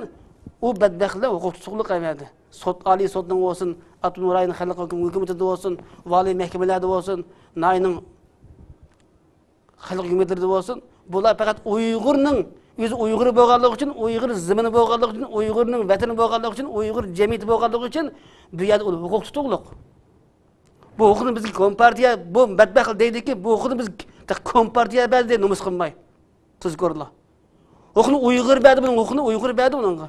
u badbaxtlar huquq tutuqlik qiladi. Sud oliy sudning bo'lsin, avtonom rayon xalq hukumatida bo'lsin, valiy mahkamalarda bo'lsin, nayning xalq hukumatlarida bo'lsin, bular faqat Uyg'urning o'zi Uyg'ur bo'lganligi uchun, Uyg'ur zimini bo'lganligi uchun, Uyg'urning vatani bo'lganligi uchun, Uyg'ur jamiyati bo'lganligi uchun bu yerda huquq tutuqlik. Bu huquqni bizga kompartiya bu badbaxtlar deydiki, bu huquqni biz kompartiya berdi deb nomus qilmay. Tuzkorlar. Huquqni Uyg'ur berdi, buning huquqini Uyg'ur berdi bunga.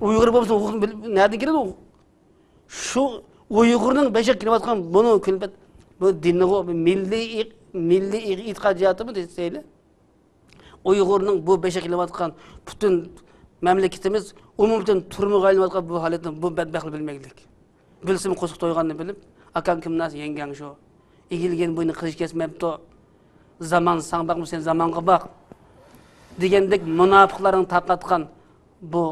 Uyg'ur bo'lsa huquqni nereden keladi u? Shu Uyg'urning bashak kelayotgan buni kulbat bu dinning milliy e'tiqodiyatimi desayli. Uyg'urning bu bashak kelayotgan butun mamlakatimiz umumdan turmuga aylanayotgan bu holatni bu badbaxtlik bilmaylik. Bilsim qo'shiq to'yganini bilib, akam kimnas yengang shu. Egilgan bo'yni qilich kesmabdi. Zaman sanbaqmi sen zamonga baq. Degandek munofiqlarning taqatgan bu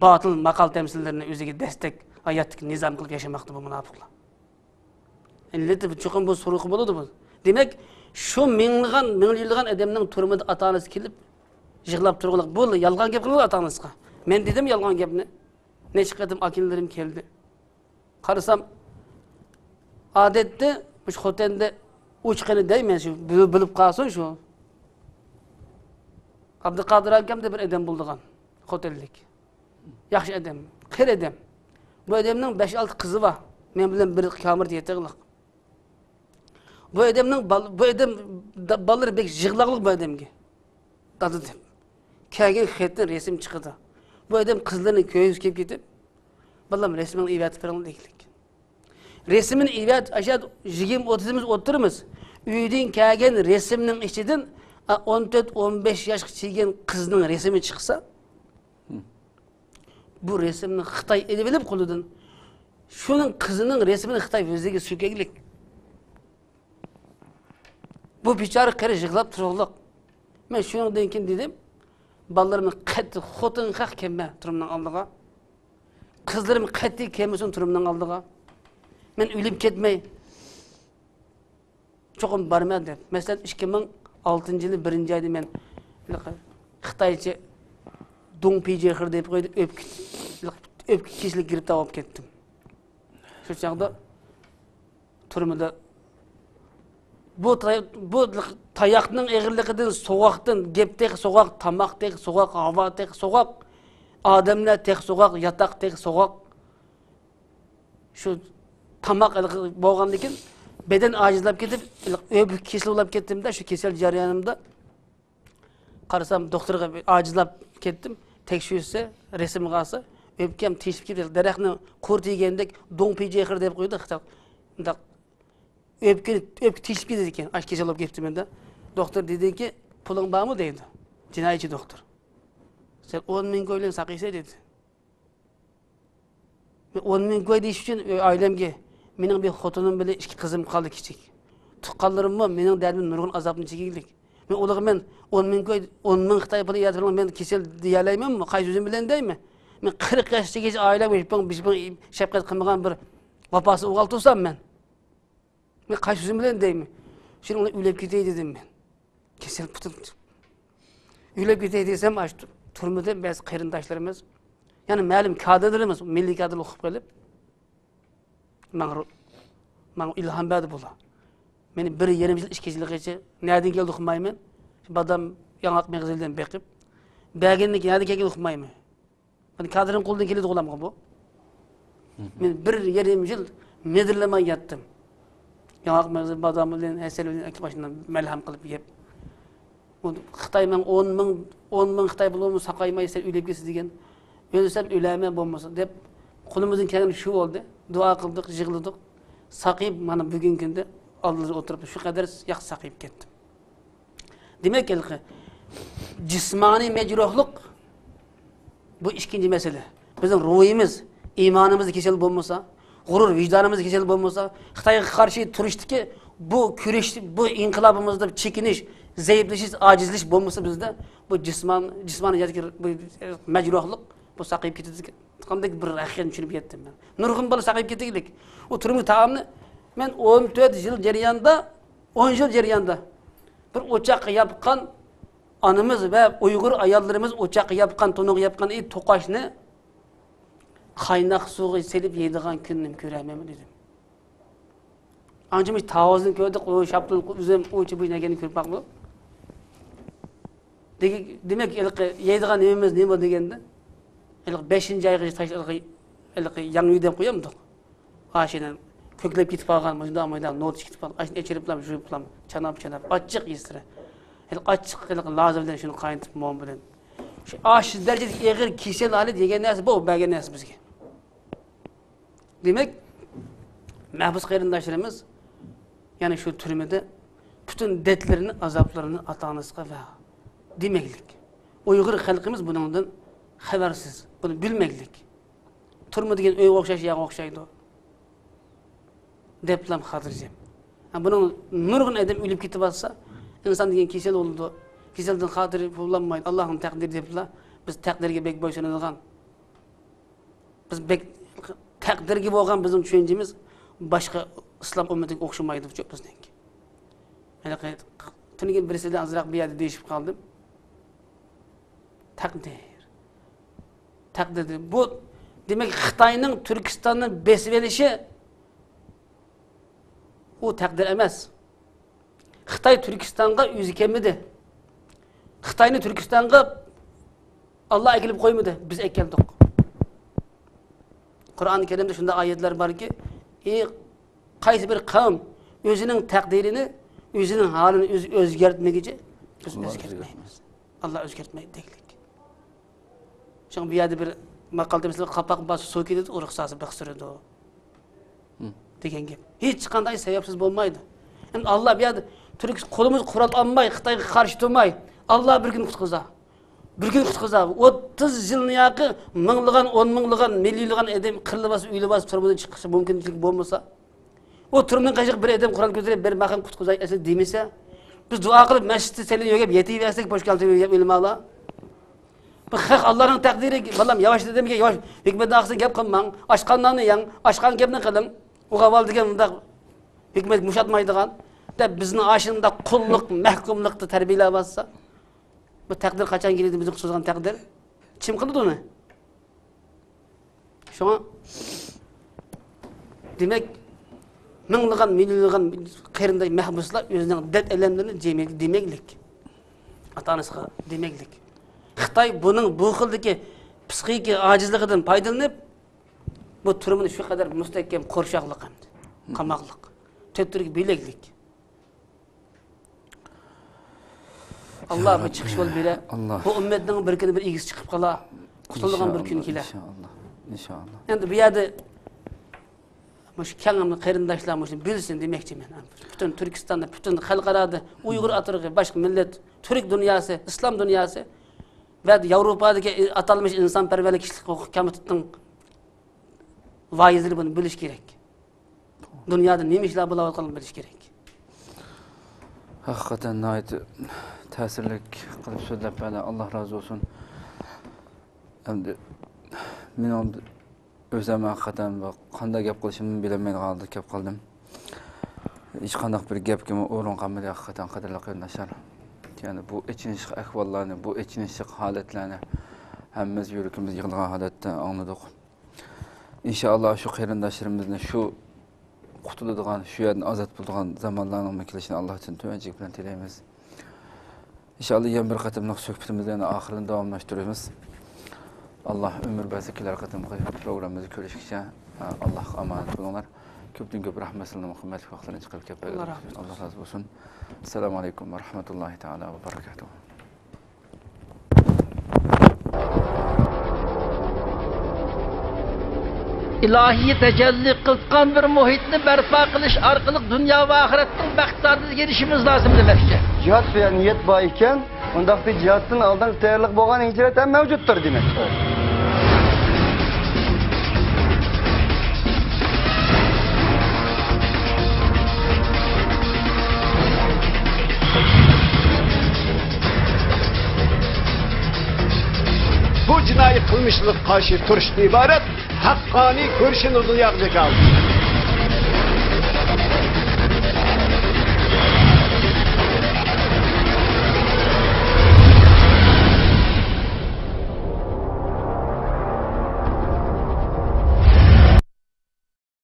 batıl maqal temsillerini o'ziga destek hayotlik nizam qilib yashamoqda bu munofiqlar. Endi cho'qim bu suruq bo'ladi bu. Demak, shu minglgan odamning turmida ota-onasi kelib yig'lab turg'iliq bo'ldi. Yolg'on gap qildi ota-onasiga. Men dedim yolg'on gapni. Necha qatim akinlarim keldi. Qarasam odatda bu xotenda o'chqani deyman shu bilib qolsin shu. Abduqodir akam deb bir odam bo'ldigan xotellik. Yaxshi adam, qir adam. Bu adamning 5-6 qizi bor. Men bilan bir kamerda yetag'liq. Bu adamning balları bek yig'laqliq bu adamga. Dadı deb. Kelgan xatdan resim chiqdi. Bu adam qizlarni ko'yiz kelib ketib, "Balam resmini ivat falan deylik." Resmini ivat aşağı 20-30'imiz oturumuz. Uydan kelgan resimning ichidan 14-15 yoshga kelgan qizning resmi chiqsa, bu resimni Xitoy edib bilib qo'lidan shuning qizining resmini Xitoy o'ziga sukaglik. Bu bichora qari yig'lab turibliq. Men shundan keyin dedim, balalarimni qatti xotin haq kelma turumning oldiga. Qizlarim qatti kelmasin turumning oldiga. Men o'lib ketmay cho'qim borman deb. Masalan 2006-yili 1-oyda men Xitoycha Dongpijexir deb qo'ydi, öp kishlik girib olib ketdim. Shu chaqda turmida bu tayoqning eg'irligidan, so'g'oqdan, gepdek so'g'oq, tamoqdek so'g'oq, havodek so'g'oq, odamlardek so'g'oq, yotoqdek so'g'oq. Shu tamoq bo'lgandan keyin beden ojizlab ketib, öp kishlik bo'lib ketdimda, shu kasal jarayonimda qarasam doktorga ojizlab ketdim. Tekshirse, resim qalsa, öpkem teshib ketdi. Daraxtni qo'rtigandek Dongpijexir deb qo'ydi. Unda öp teshib ketdi ekan. Ash kasal bo'lib ketdim menda. Doktor dediki, "Puling bormi?" dedi. Jinoyatchi doktor. Sen 10 ming qo'yling saqaysa dedi. Men 10 ming qo'y deyish uchun oilamga mening bir xotinim bilan 2 qizim qoldi kichik. Tuqqanlarimmi mening dardim nurg'un azobni chekaylik. Men ularga men 10 ming qo'y, 10 ming Xitoy puli yatırım men kesel deyalaymanmi? Qaysi o'zim bilan deyman. Men 40 yoshgacha oilam bir shafqat qilmagan bir vafosini o'g'il tursam men. Men qaysi o'zim bilan deyman. Shuni o'ylab ketay dedim men. Kesel putin. Üylep ketey desem, turmada biz qarindoshlarimiz, yani ma'lum kadrlarimiz, milliy kadr o'qib kelib, men ilhom berdi bular. Meni 1,5 yil ishga yilgacha nereden keldi uqmayman. Badam yanaq mağazilden beqib, bəginlik nereden keldi uqmayman. Men kadrın qo'ldan keladi qo'lamga bu. Men 1,5 yil medirlemay yattım. Yanaq mağazil badam bilan hasal bilan akib başından malham qilib yeb. Xitoy men 10 ming Xitoy bo'limi saqaymaysa uylab ketsin degan. Ölsem öləmən olmasa deb qolumuzun kelgani shu oldu. Dua qildik, yig'ladik. Saqayıb mana bugungi kunda oldimizga o'tirib shu qadar yaxshi saqayib ketdim. Demek ki cismani mecruhluk bu ikinci mesele. Bizim ruhimiz, imanımız kesel olmasa, gurur, vicdanımız kesel olmasa, Xitoyga qarshi turishdiki bu kurish, bu inqilobimizda chekinish, zaiflashish, ojizlik bo'lmasa bizda bu jismoniy mecruhluk bu saqayib ketadi. Qanday bir haqiqatni tushunib yetdim men. Nurg'un bola saqayib ketdik. O turmuş taamni men 14 yil jarayonda, 10 yil jarayonda bir o'choq yapgan anamız ve Uygur ayollarımız o'choq yapgan, to'noq yapgan to'qashni qaynoq suvga selib yeydigan kunni ko'raman dedim. Anjimiz tavozni ko'rdik, o shaptın o'zim o'chi bu negani ko'rib baqdi. Demek yeydigan nemamiz nima deganda 5-oyga taşlarga yangi uydan qo'yamdik. Ashidan ko'klab ketib qolgan, mujda not ketib qolgan. Ashni echiriblam, juyiblam, chanab, ochiq yesira. Açık lazım bilen şunu kaynatып mom bilen. Şu aş derecede eğer kisel hali degen narsa bu belge narsa bizge. Demek mahbus qarindoshlarimiz yani şu türmede bütün dertlerini, azaplarını ata-anasına ve demeklik. Uygur halkımız bundan habersiz, bunu bilmeklik. Turma degen öy okşaş, yağ okşaydı. Deplam hatırlayacağım. Bunun nurgun edem ölüp ketip atsa İnsan degen kesel oldu. Keselden hatırı kullanmaydı. Allah'ın takdiri deyipla. Biz takdirge bek boysunadigan. Biz bek takdirge bo'lgan bizim düşüncemiz başka İslam ümmetiga o'xshamaydi çok bizniki. Mana tuniga birisidan azroq bir yerda deyishib qoldim. Takdir. Bu demek Xitoyning Türkistanni besib elishi o takdir emas. Xitoy Türkistan'a yüzü kelmedi. Xitoyni Türkistan'a Allah ekilip koymadı. Biz ekildik. Kur'an-ı Kerim'de şunda ayetler var ki, qaysi bir kavm özünün takdirini, özünün halini özgertmek için biz özgertmeyiz. Allah özgertmeyi deylik. Şimdi bir yerde bir makalda mesela kapak bası su keledi, o ruhsası bıksırdı o. Degen gep. Hiç qanday sebepsiz olmaydı. Yani Allah bir yerde kolumuz kural almay, Xitoyga qarshi turmay, Allah bir gün qutqiza. Bir gün qutqiza. 30 yilni yaqi mingligan, 10 mingligan, millionligan adam qirlibas, uylibas turmudan chiqishi mumkinlik bo'lmasa, o turumdan qayshiq bir adam Qur'on ko'tarib bir maqam qutqizay asli demasa, biz duo qilib masjidda seli yo'gab yetiversak, bosh kaltib yo'gab ilmoqlar. Bu haq Allah'ın takdiri, balam yavaş dedimki yavaş, hikmet aqsin gap qilmang, ashqanlarni yang, ashqan gapni qiling. O qaval degan unda hikmet mushatmaydigan de bizning aşında qulluk, mahkumlikni tarbiyalab olsa, bu takdir qachon keladi bizning so'zgan takdir? Kim qildi uni? Shunga demek mingligan, millionligan qarinday mahbuslar o'zining dard alamlarini demeklik. Ata-onasiga demeklik. Xitoy buning bu xildagi psixik ojizligidan foydalanib bu turmini shu qadar mustahkam qo'rshaqlik qildi. Qamoqlik, tötürük bileklik. Allah bu çıkış yol bile. Bu ümmetin bir günü bir ilgisi çıkıp kala. Kutulduğun bir gün kile. İnşallah. Yani bir yerde kendimle qarindoshlarimiz bilsin demekçi men. Bütün Türkistan'da, bütün halkarada, Uygur atırığı, başka millet, Türk dünyası, İslam dünyası ve Avrupa'daki atalmış insanperverlik kişilik hukuk komitetinin vaizleri bunu biliş gerek. Dünyada neymiş işler bulavatkalını biliş gerek. Hakikaten nayet tesirlik kılıp söylep bana Allah razı olsun. Men onu özüm hakikaten qanday gap qilishimni bilmay qoldim. Hech qanday bir gap kimi o'rin qolmadi hakikaten qadrli qarindoshlar. Yani bu içinişlik ahvallarını, bu içinişlik haletlerini hemmimiz yürekimiz yığılgan halatda anladık. İnşallah şu qarindaşlarımızın şu qutuladigan, şu yerden azat bulduğun zamanlarının kelişini Allah için tövbelik bilen tileymiz. İnşallah yan bir qatımlıq söhbətimizden axirini davamlaşdırırız. Allah ömür bəzikiler qatımqı programımızı görüşükçe Allah emanet olunlar. Köpten köp rahmetine Muhammed vaxtlarına çıkıp köpek. Allah razı olsun. Esselamu aleyküm ve rahmetullahi teala ve berekatuhu. İlahi tecelli kılkan bir muhitni berpa kılış arkalık dünya ve ahiretin baktardığına gelişimiz lazım demekçe. Cihat veya niyet var iken, ondaki cihatın aldan tayarlık boğan hicret hem mevcuttur demek. Bu cinayi kılmışlık karşı turuştu ibaret hakkani görüşünüzü yakacak aldı.